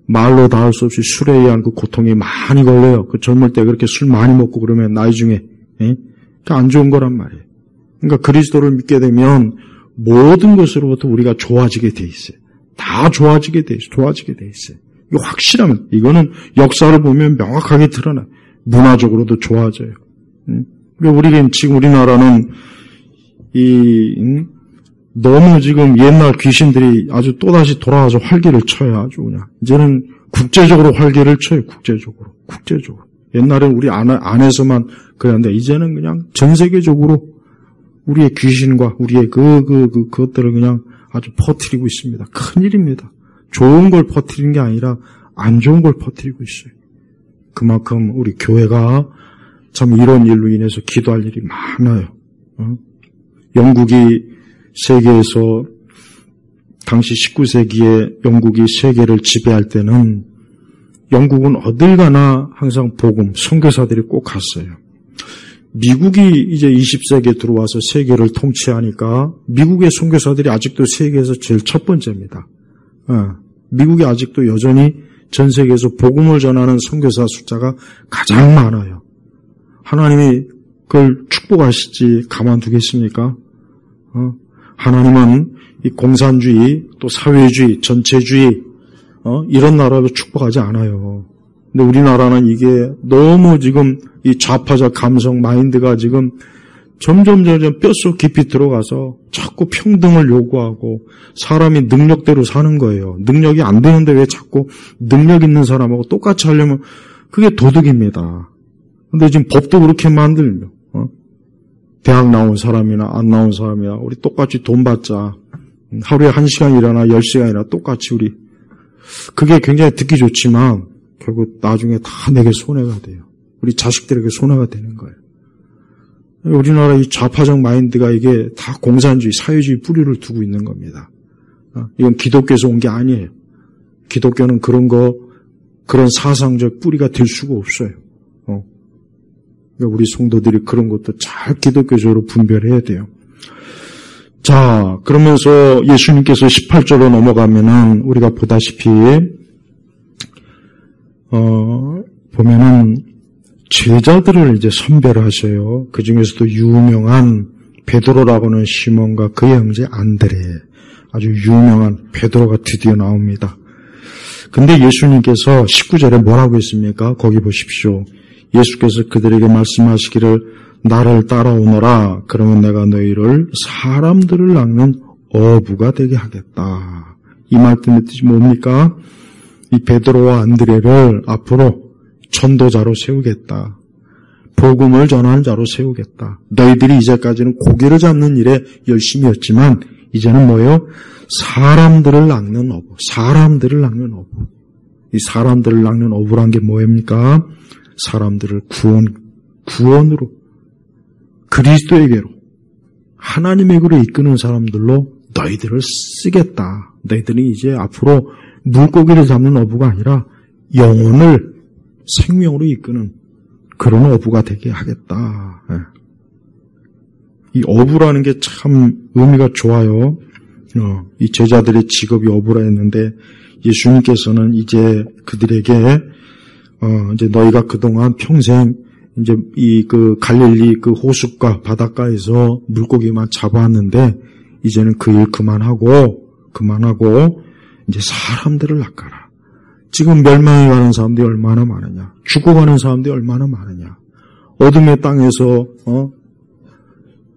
말로 다 할 수 없이 술에 의한 그 고통이 많이 걸려요. 그 젊을 때 그렇게 술 많이 먹고 그러면 나이 중에 그러니까 안 좋은 거란 말이에요. 그러니까 그리스도를 믿게 되면 모든 것으로부터 우리가 좋아지게 돼 있어요. 다 좋아지게 돼 있어요. 좋아지게 돼 있어요. 이거 확실하면 이거는 역사를 보면 명확하게 드러나요. 문화적으로도 좋아져요. 그러니까 우리가 지금 우리나라는 너무 지금 옛날 귀신들이 아주 또다시 돌아와서 활기를 쳐요. 아주 그냥. 이제는 국제적으로 활기를 쳐요. 국제적으로. 옛날엔 우리 안에서만 그랬는데 이제는 그냥 전 세계적으로 우리의 귀신과 우리의 그것들을 그냥 아주 퍼뜨리고 있습니다. 큰일입니다. 좋은 걸 퍼뜨리는 게 아니라 안 좋은 걸 퍼뜨리고 있어요. 그만큼 우리 교회가 참 이런 일로 인해서 기도할 일이 많아요. 영국이 세계에서 당시 19세기에 영국이 세계를 지배할 때는 영국은 어딜 가나 항상 복음, 선교사들이 꼭 갔어요. 미국이 이제 20세기에 들어와서 세계를 통치하니까 미국의 선교사들이 아직도 세계에서 제일 첫 번째입니다. 미국이 아직도 여전히 전 세계에서 복음을 전하는 선교사 숫자가 가장 많아요. 하나님이 그걸 축복하시지 가만두겠습니까? 하나님은 이 공산주의, 또 사회주의, 전체주의, 이런 나라로 축복하지 않아요. 근데 우리나라는 이게 너무 지금 이 좌파적 감성 마인드가 지금 점점 뼛속 깊이 들어가서 자꾸 평등을 요구하고 사람이 능력대로 사는 거예요. 능력이 안 되는데 왜 자꾸 능력 있는 사람하고 똑같이 하려면 그게 도덕입니다. 근데 지금 법도 그렇게 만들며 대학 나온 사람이나 안 나온 사람이나 우리 똑같이 돈 받자. 하루에 1시간 일하나 10시간 일하나 똑같이 우리. 그게 굉장히 듣기 좋지만 결국 나중에 다 내게 손해가 돼요. 우리 자식들에게 손해가 되는 거예요. 우리나라 이 좌파적 마인드가 이게 다 공산주의, 사회주의 뿌리를 두고 있는 겁니다. 이건 기독교에서 온 게 아니에요. 기독교는 그런 사상적 뿌리가 될 수가 없어요. 우리 성도들이 그런 것도 잘 기독교적으로 분별해야 돼요. 자, 그러면서 예수님께서 18절로 넘어가면은 우리가 보다시피 보면은 제자들을 이제 선별을 하셔요. 그 중에서도 유명한 베드로라고 하는 시몬과 그의 형제 안드레, 아주 유명한 베드로가 드디어 나옵니다. 근데 예수님께서 19절에 뭐라고 했습니까? 거기 보십시오. 예수께서 그들에게 말씀하시기를 나를 따라오너라. 그러면 내가 너희를 사람들을 낚는 어부가 되게 하겠다. 이 말씀의 뜻이 뭡니까? 이 베드로와 안드레를 앞으로 전도자로 세우겠다. 복음을 전하는 자로 세우겠다. 너희들이 이제까지는 고기를 잡는 일에 열심히 했지만 이제는 뭐예요? 사람들을 낚는 어부. 사람들을 낚는 어부. 이 사람들을 낚는 어부란 게 뭐입니까? 사람들을 구원으로 그리스도에게로 하나님에게로 이끄는 사람들로 너희들을 쓰겠다. 너희들이 이제 앞으로 물고기를 잡는 어부가 아니라 영혼을 생명으로 이끄는 그런 어부가 되게 하겠다. 이 어부라는 게 참 의미가 좋아요. 이 제자들의 직업이 어부라 했는데 예수님께서는 이제 그들에게 이제 너희가 그동안 평생 이제 그 갈릴리 그 호숫가 바닷가에서 물고기만 잡아왔는데 이제는 그 일 그만하고 이제 사람들을 낚아라. 지금 멸망해 가는 사람들이 얼마나 많으냐. 죽어가는 사람들이 얼마나 많으냐. 어둠의 땅에서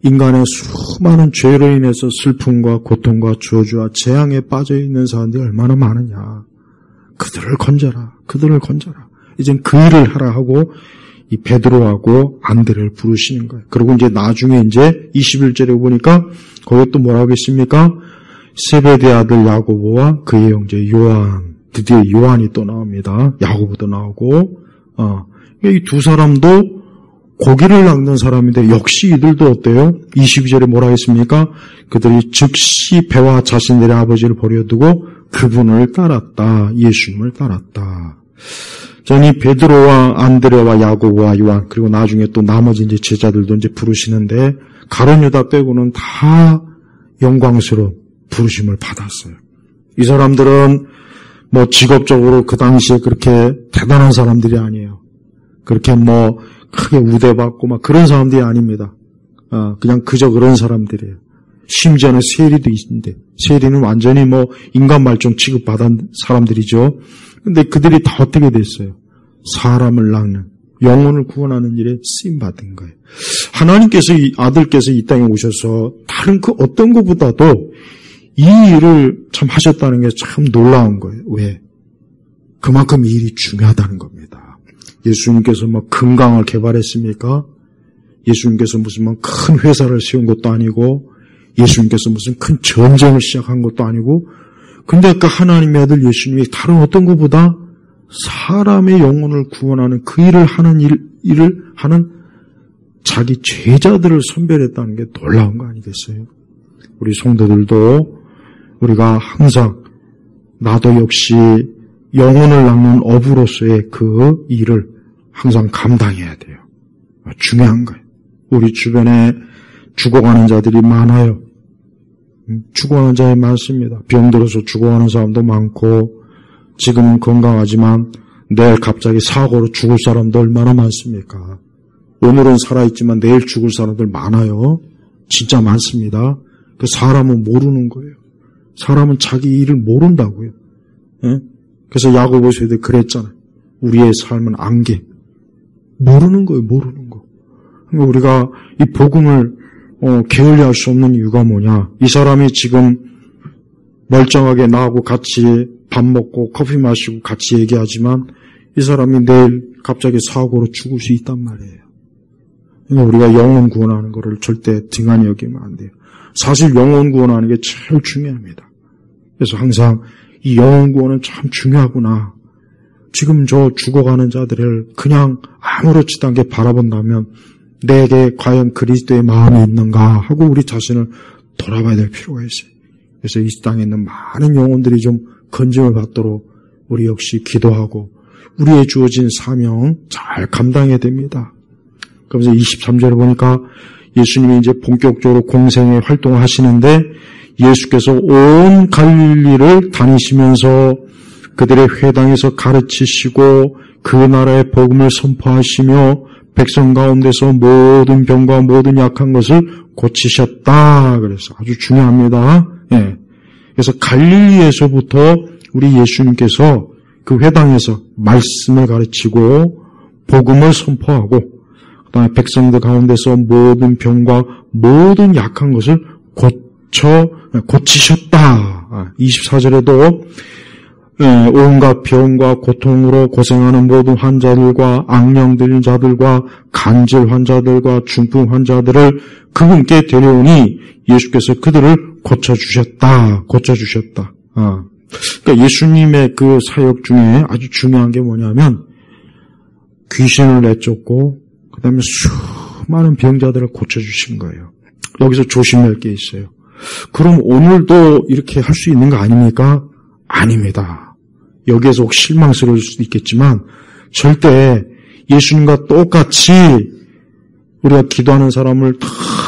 인간의 수많은 죄로 인해서 슬픔과 고통과 저주와 재앙에 빠져있는 사람들이 얼마나 많으냐. 그들을 건져라. 이젠 그 일을 하라 하고 이 베드로하고 안드레를 부르시는 거예요. 그리고 이제 나중에 이제 21절에 보니까 거기 또 뭐라고 했습니까? 세베대 아들 야고보와 그의 형제 요한. 드디어 요한이 또 나옵니다. 야고보도 나오고 이 두 사람도 고기를 낚는 사람인데 역시 이들도 어때요? 22절에 뭐라 했습니까? 그들이 즉시 배와 자신들의 아버지를 버려두고 그분을 따랐다. 예수님을 따랐다. 저는 베드로와 안드레와 야고보와 요한 그리고 나중에 또 나머지 이제 제자들도 이제 부르시는데 가룟 유다 빼고는 다 영광스러운 부르심을 받았어요. 이 사람들은 뭐 직업적으로 그 당시에 그렇게 대단한 사람들이 아니에요. 그렇게 뭐 크게 우대받고 막 그런 사람들이 아닙니다. 그냥 그저 그런 사람들이에요. 심지어는 세리도 있는데 세리는 완전히 뭐 인간 말종 취급받은 사람들이죠. 근데 그들이 다 어떻게 됐어요? 사람을 낚는 영혼을 구원하는 일에 쓰임받은 거예요. 하나님께서 이 아들께서 이 땅에 오셔서 다른 그 어떤 것보다도 이 일을 참 하셨다는 게 참 놀라운 거예요. 왜? 그만큼 이 일이 중요하다는 겁니다. 예수님께서 뭐 금강을 개발했습니까? 예수님께서 무슨 뭐 큰 회사를 세운 것도 아니고 예수님께서 무슨 큰 전쟁을 시작한 것도 아니고 근데 아까 하나님의 아들 예수님이 다른 어떤 것보다 사람의 영혼을 구원하는 그 일을 하는 자기 제자들을 선별했다는 게 놀라운 거 아니겠어요? 우리 성도들도 우리가 항상 나도 역시 영혼을 낚는 어부로서의 그 일을 항상 감당해야 돼요. 중요한 거예요. 우리 주변에 죽어가는 자들이 많아요. 죽어가는 자들이 많습니다. 병들어서 죽어가는 사람도 많고 지금은 건강하지만 내일 갑자기 사고로 죽을 사람도 얼마나 많습니까? 오늘은 살아있지만 내일 죽을 사람들 많아요. 진짜 많습니다. 그 사람은 모르는 거예요. 사람은 자기 일을 모른다고요. 예? 그래서 야고보서에도 그랬잖아요. 우리의 삶은 안개. 모르는 거예요. 모르는 거. 그러니까 우리가 이 복음을 게을리할 수 없는 이유가 뭐냐. 이 사람이 지금 멀쩡하게 나하고 같이 밥 먹고 커피 마시고 같이 얘기하지만 이 사람이 내일 갑자기 사고로 죽을 수 있단 말이에요. 그러니까 우리가 영혼 구원하는 것을 절대 등한히 여기면 안 돼요. 사실 영혼 구원하는 게 제일 중요합니다. 그래서 항상 이 영혼 구원은 참 중요하구나. 지금 저 죽어가는 자들을 그냥 아무렇지도 않게 바라본다면 내게 과연 그리스도의 마음이 있는가 하고 우리 자신을 돌아봐야 될 필요가 있어요. 그래서 이 땅에 있는 많은 영혼들이 좀 건짐을 받도록 우리 역시 기도하고 우리의 주어진 사명 잘 감당해야 됩니다. 그러면서 23절에 보니까 예수님이 이제 본격적으로 공생의 활동을 하시는데 예수께서 온 갈릴리를 다니시면서 그들의 회당에서 가르치시고 그 나라의 복음을 선포하시며 백성 가운데서 모든 병과 모든 약한 것을 고치셨다. 그래서 아주 중요합니다. 예. 그래서 갈릴리에서부터 우리 예수님께서 그 회당에서 말씀을 가르치고 복음을 선포하고 그다음에 백성들 가운데서 모든 병과 모든 약한 것을 고치셨다. 24절에도 온갖 병과 고통으로 고생하는 모든 환자들과 악령 들린 자들과 간질 환자들과 중풍 환자들을 그분께 데려오니 예수께서 그들을 고쳐주셨다. 그러니까 예수님의 그 사역 중에 아주 중요한 게 뭐냐면 귀신을 내쫓고 그 다음에 수많은 병자들을 고쳐주신 거예요. 여기서 조심할 게 있어요. 그럼 오늘도 이렇게 할 수 있는 거 아닙니까? 아닙니다. 여기에서 혹 실망스러울 수도 있겠지만 절대 예수님과 똑같이 우리가 기도하는 사람을 다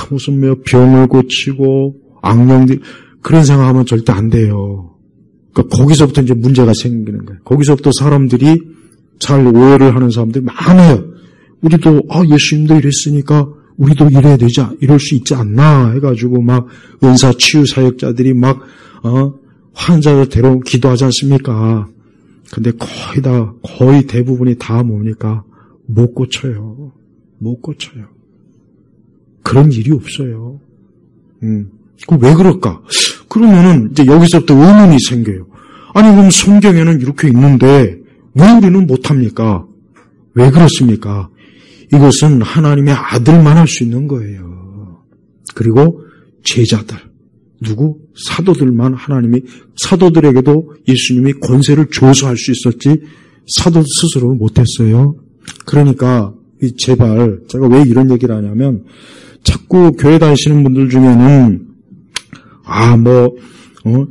무슨 병을 고치고 악령들 그런 생각하면 절대 안 돼요. 그러니까 거기서부터 이제 문제가 생기는 거예요. 거기서부터 사람들이 잘 오해를 하는 사람들이 많아요. 우리도 예수님도 이랬으니까 우리도 이래야 되지, 이럴 수 있지 않나 해가지고 막 은사 치유 사역자들이 막 환자들 데려오고 기도하지 않습니까? 근데 거의 대부분이 다 뭡니까? 못 고쳐요. 못 고쳐요. 그런 일이 없어요. 왜 그럴까? 그러면은 이제 여기서부터 의문이 생겨요. 아니 그럼 성경에는 이렇게 있는데 왜 우리는 못합니까? 왜 그렇습니까? 이것은 하나님의 아들만 할 수 있는 거예요. 그리고 제자들, 누구? 사도들만 사도들에게도 예수님이 권세를 줘서 할 수 있었지 사도 스스로는 못했어요. 그러니까 제발 제가 왜 이런 얘기를 하냐면 자꾸 교회 다니시는 분들 중에는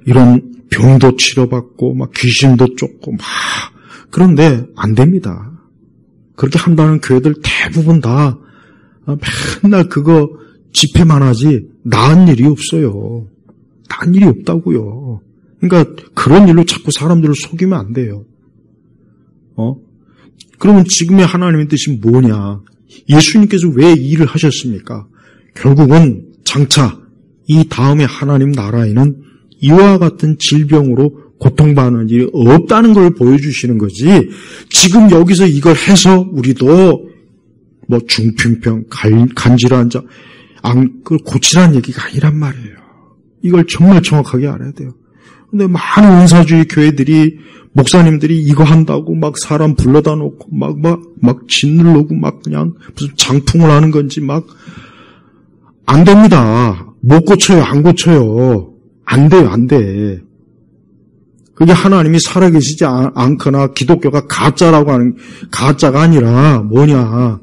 이런 병도 치료받고 막 귀신도 쫓고 막 그런데 안 됩니다. 그렇게 한다는 교회들 대부분 다 맨날 그거 집회만 하지 나은 일이 없어요. 나은 일이 없다고요. 그러니까 그런 일로 자꾸 사람들을 속이면 안 돼요. 그러면 지금의 하나님의 뜻이 뭐냐? 예수님께서 왜 이 일을 하셨습니까? 결국은 장차 이 다음에 하나님 나라에는 이와 같은 질병으로 고통받는 일이 없다는 걸 보여주시는 거지. 지금 여기서 이걸 해서 우리도 중풍병, 간질환자, 그걸 고치라는 얘기가 아니란 말이에요. 이걸 정말 정확하게 알아야 돼요. 근데 많은 은사주의 교회들이 목사님들이 이거 한다고 막 사람 불러다 놓고 막 짓누르고 막 그냥 무슨 장풍을 하는 건지 안 됩니다. 못 고쳐요, 안 고쳐요. 안 돼요, 안 돼. 그게 하나님이 살아계시지 않거나 기독교가 가짜라고 하는, 가짜가 아니라 뭐냐.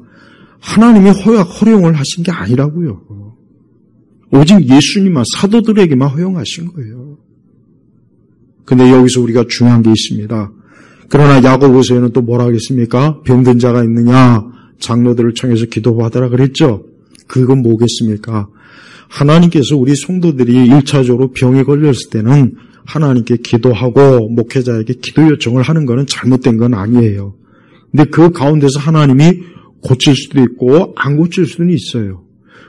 하나님이 허용을 하신 게 아니라고요. 오직 예수님만, 사도들에게만 허용하신 거예요. 근데 여기서 우리가 중요한 게 있습니다. 그러나 야고보서에는 또 뭐라 하겠습니까? 병든 자가 있느냐? 장로들을 청해서 기도받으라 그랬죠? 그건 뭐겠습니까? 하나님께서 우리 성도들이 1차적으로 병에 걸렸을 때는 하나님께 기도하고 목회자에게 기도 요청을 하는 것은 잘못된 건 아니에요. 근데 그 가운데서 하나님이 고칠 수도 있고 안 고칠 수는 있어요.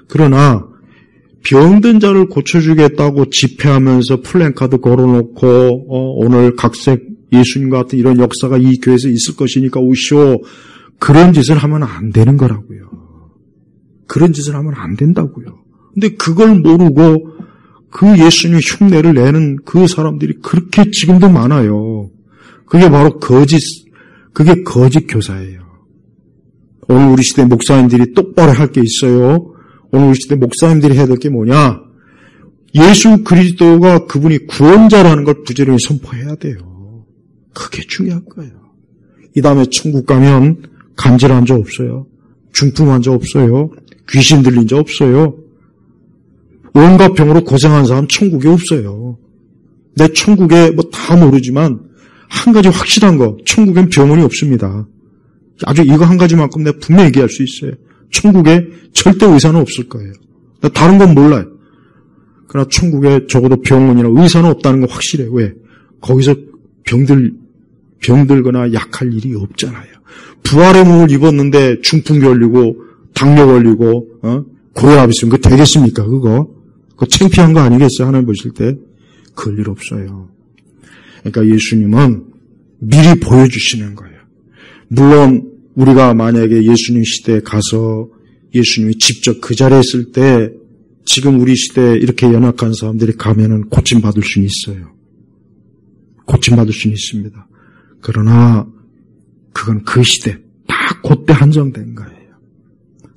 그러나 병든 자를 고쳐주겠다고 집회하면서 플랜카드 걸어놓고 오늘 각색 예수님과 같은 이런 역사가 이 교회에서 있을 것이니까 오시오. 그런 짓을 하면 안 되는 거라고요. 그런 짓을 하면 안 된다고요. 근데 그걸 모르고 그 예수님의 흉내를 내는 그 사람들이 그렇게 지금도 많아요. 그게 바로 그게 거짓 교사예요. 오늘 우리 시대 목사님들이 똑바로 할 게 있어요. 오늘 우리 시대 목사님들이 해야 될 게 뭐냐? 예수 그리스도가 그분이 구원자라는 걸 부지런히 선포해야 돼요. 그게 중요한 거예요. 이 다음에 천국 가면 간질 환자 없어요. 중풍 환자 없어요. 귀신 들린 자 없어요. 온갖 병으로 고생한 사람 천국에 없어요. 내 천국에 다 모르지만 한 가지 확실한 거, 천국엔 병원이 없습니다. 아주 이거 한 가지만큼 내가 분명히 얘기할 수 있어요. 천국에 절대 의사는 없을 거예요. 다른 건 몰라요. 그러나 천국에 적어도 병원이나 의사는 없다는 건 확실해요. 왜? 거기서 병들거나 약할 일이 없잖아요. 부활의 몸을 입었는데 중풍 걸리고 당뇨 걸리고 고혈압 있으면 그거 되겠습니까? 그거 창피한 거 아니겠어요? 하나님 보실 때 그럴 일 없어요. 그러니까 예수님은 미리 보여주시는 거예요. 물론 우리가 만약에 예수님 시대에 가서 예수님이 직접 그 자리에 있을 때 지금 우리 시대에 이렇게 연약한 사람들이 가면은 고침받을 수는 있어요. 고침받을 수는 있습니다. 그러나 그건 그 시대, 딱 그때 한정된 거예요.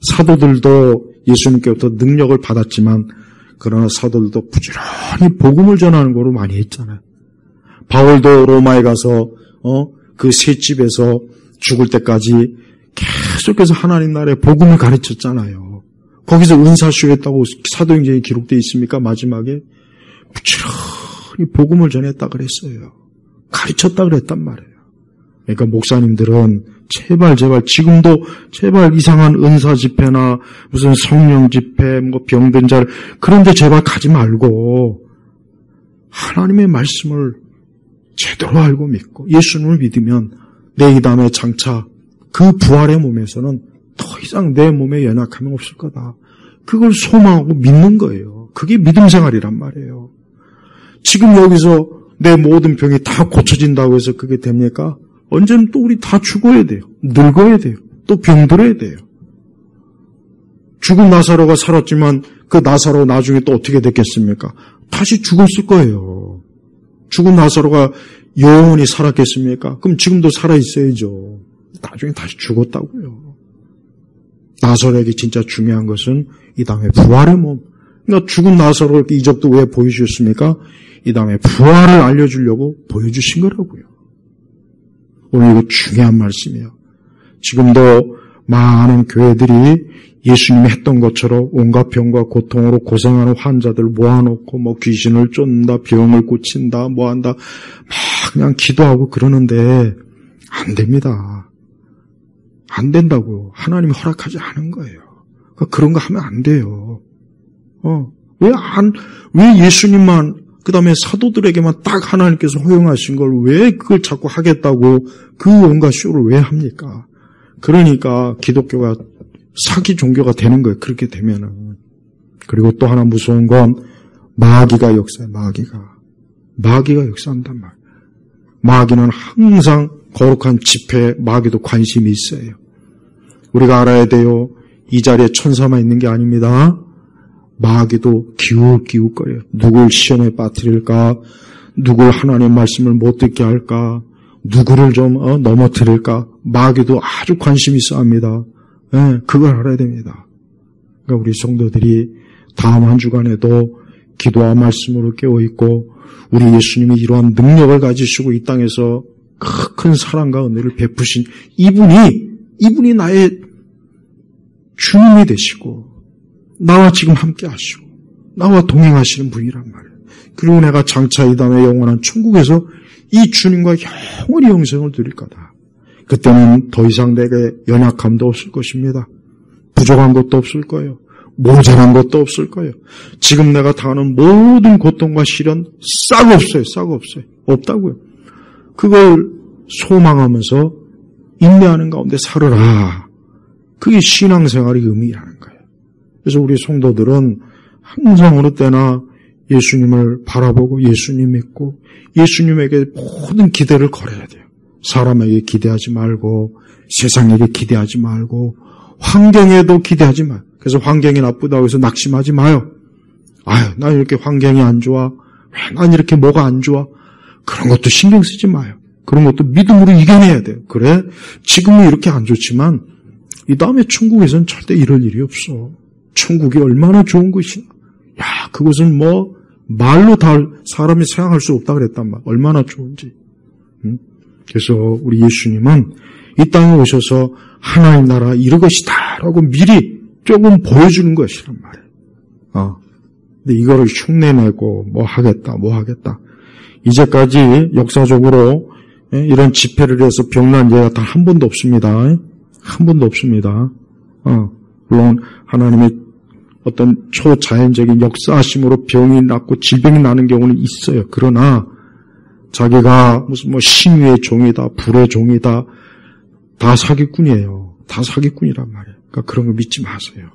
사도들도 예수님께부터 능력을 받았지만 그러나 사도들도 부지런히 복음을 전하는 거로 많이 했잖아요. 바울도 로마에 가서 그 새 집에서 죽을 때까지 계속해서 하나님 나라의 복음을 가르쳤잖아요. 거기서 은사수였다고 사도행전에 기록되어 있습니까? 마지막에 부지런히 복음을 전했다 그랬어요. 가르쳤다 그랬단 말이에요. 그러니까 목사님들은 제발 지금도 제발 이상한 은사 집회나 무슨 성령 집회, 뭐 병든 자를 그런 데 제발 가지 말고 하나님의 말씀을 제대로 알고 믿고 예수님을 믿으면 내 이 다음에 장차 그 부활의 몸에서는 더 이상 내 몸에 연약함이 없을 거다. 그걸 소망하고 믿는 거예요. 그게 믿음 생활이란 말이에요. 지금 여기서 내 모든 병이 다 고쳐진다고 해서 그게 됩니까? 언제는 또 우리 다 죽어야 돼요. 늙어야 돼요. 또 병들어야 돼요. 죽은 나사로가 살았지만 그 나사로 나중에 또 어떻게 됐겠습니까? 다시 죽었을 거예요. 죽은 나사로가 영원히 살았겠습니까? 그럼 지금도 살아있어야죠. 나중에 다시 죽었다고요. 나사로에게 진짜 중요한 것은 이 다음에 부활의 몸. 그러니까 죽은 나사로를 이적도 왜 보여주셨습니까? 이 다음에 부활을 알려주려고 보여주신 거라고요. 오늘 이거 중요한 말씀이에요. 지금도 많은 교회들이 예수님이 했던 것처럼 온갖 병과 고통으로 고생하는 환자들 모아놓고 뭐 귀신을 쫓는다, 병을 고친다, 뭐한다, 막 그냥 기도하고 그러는데 안 됩니다. 안 된다고요. 하나님이 허락하지 않은 거예요. 그러니까 그런 거 하면 안 돼요. 왜 예수님만 그 다음에 사도들에게만 딱 하나님께서 허용하신 걸 왜 그걸 자꾸 하겠다고 그 온갖 쇼를 왜 합니까? 그러니까 기독교가 사기 종교가 되는 거예요. 그렇게 되면은. 그리고 또 하나 무서운 건 마귀가 역사해요. 마귀가 역사한단 말이에요. 마귀는 항상 거룩한 집회에 마귀도 관심이 있어요. 우리가 알아야 돼요. 이 자리에 천사만 있는 게 아닙니다. 마귀도 기웃기웃거려요. 누굴 시험에 빠뜨릴까? 누굴 하나님의 말씀을 못 듣게 할까? 누구를 좀 넘어뜨릴까? 마귀도 아주 관심이 있어 합니다. 네, 그걸 알아야 됩니다. 그러니까 우리 성도들이 다음 한 주간에도 기도와 말씀으로 깨어있고 우리 예수님이 이러한 능력을 가지시고 이 땅에서 큰 사랑과 은혜를 베푸신 이분이 나의 주님이 되시고 나와 지금 함께 하시고 나와 동행하시는 분이란 말이에요. 그리고 내가 장차 이 다음에 영원한 천국에서 이 주님과 영원히 영생을 누릴 거다. 그때는 더 이상 내게 연약함도 없을 것입니다. 부족한 것도 없을 거예요. 모자란 것도 없을 거예요. 지금 내가 당하는 모든 고통과 시련 싹 없어요. 없다고요. 그걸 소망하면서 인내하는 가운데 살아라. 그게 신앙생활의 의미라는 거예요. 그래서 우리 성도들은 항상 어느 때나 예수님을 바라보고 예수님 믿고 예수님에게 모든 기대를 걸어야 돼요. 사람에게 기대하지 말고 세상에게 기대하지 말고 환경에도 기대하지 마요. 그래서 환경이 나쁘다고 해서 낙심하지 마요. 난 이렇게 환경이 안 좋아. 왜 난 이렇게 뭐가 안 좋아. 그런 것도 신경 쓰지 마요. 그런 것도 믿음으로 이겨내야 돼요. 그래, 지금은 이렇게 안 좋지만 이 다음에 천국에서는 절대 이럴 일이 없어. 천국이 얼마나 좋은 것이냐. 그것은 뭐 말로 다 사람이 생각할 수 없다 그랬단 말. 얼마나 좋은지. 그래서 우리 예수님은 이 땅에 오셔서 하나님 나라 이런 것이다 라고 미리 조금 보여주는 것이란 말이에요. 근데 이거를 흉내내고 뭐 하겠다. 이제까지 역사적으로 이런 집회를 해서 병난 예가 단 한 번도 없습니다. 한 번도 없습니다. 물론 하나님의 어떤 초자연적인 역사하심으로 병이 낫고 질병이 나는 경우는 있어요. 그러나 자기가 무슨 뭐 신유의 종이다, 불의 종이다, 다 사기꾼이에요. 다 사기꾼이란 말이에요. 그러니까 그런 거 믿지 마세요.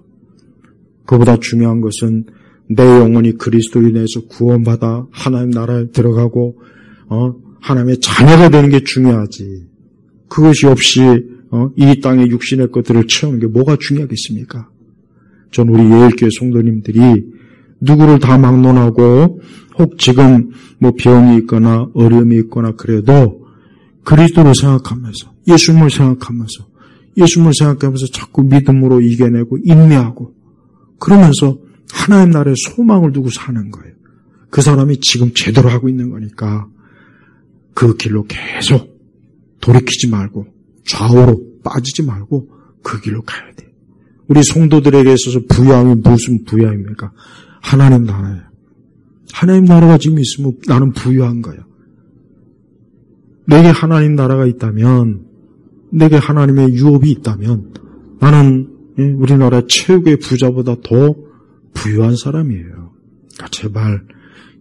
그보다 중요한 것은 내 영혼이 그리스도로 인해서 구원받아 하나님 나라에 들어가고 하나님의 자녀가 되는 게 중요하지. 그것이 없이 이 땅의 육신의 것들을 채우는 게 뭐가 중요하겠습니까? 전 우리 예일교회 성도님들이 누구를 다 막론하고 혹 지금 뭐 병이 있거나 어려움이 있거나 그래도 그리스도를 생각하면서 예수님을 생각하면서 자꾸 믿음으로 이겨내고 인내하고 그러면서 하나님 나라의 소망을 두고 사는 거예요. 그 사람이 지금 제대로 하고 있는 거니까 그 길로 계속 돌이키지 말고 좌우로 빠지지 말고 그 길로 가야 돼요. 우리 성도들에게 있어서 부유함이 무슨 부유함입니까? 하나님 나라예요. 하나님 나라가 지금 있으면 나는 부유한 거예요. 내게 하나님 나라가 있다면, 내게 하나님의 유업이 있다면 나는 우리나라 최고의 부자보다 더 부유한 사람이에요. 그러니까 제발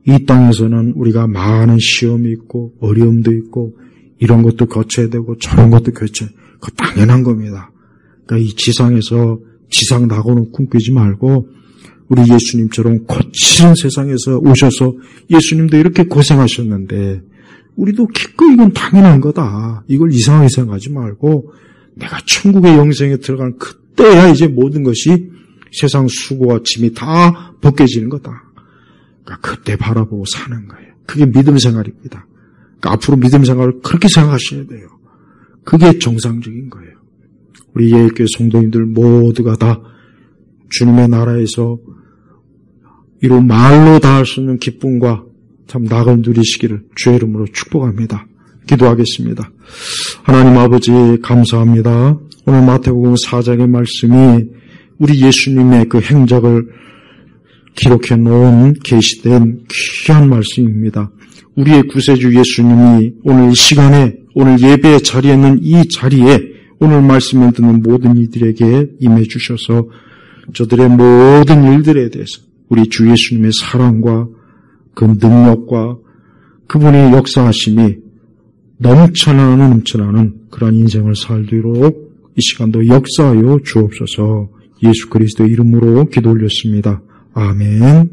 이 땅에서는 우리가 많은 시험이 있고 어려움도 있고 이런 것도 거쳐야 되고 저런 것도 거쳐야 되고 그거 당연한 겁니다. 그러니까 이 지상에서 지상 낙원을 꿈꾸지 말고 우리 예수님처럼 거친 세상에서 오셔서 예수님도 이렇게 고생하셨는데 우리도 기꺼이 이건 당연한 거다. 이걸 이상하게 생각하지 말고 내가 천국의 영생에 들어간 그때야 이제 모든 것이 세상 수고와 짐이 다 벗겨지는 거다. 그러니까 그때 바라보고 사는 거예요. 그게 믿음 생활입니다. 그러니까 앞으로 믿음 생활을 그렇게 생각하셔야 돼요. 그게 정상적인 거예요. 우리 예일교회 성도님들 모두가 다 주님의 나라에서 이런 말로 다 할 수 없는 기쁨과 참 낙을 누리시기를 주의 이름으로 축복합니다. 기도하겠습니다. 하나님 아버지 감사합니다. 오늘 마태복음 4장의 말씀이 우리 예수님의 그 행적을 기록해 놓은 계시된 귀한 말씀입니다. 우리의 구세주 예수님이 오늘 이 시간에 오늘 예배의 자리에 있는 이 자리에 오늘 말씀을 듣는 모든 이들에게 임해 주셔서 저들의 모든 일들에 대해서 우리 주 예수님의 사랑과 그 능력과 그분의 역사하심이 넘쳐나는 그런 인생을 살도록 이 시간도 역사하여 주옵소서. 예수 그리스도의 이름으로 기도 올렸습니다. 아멘.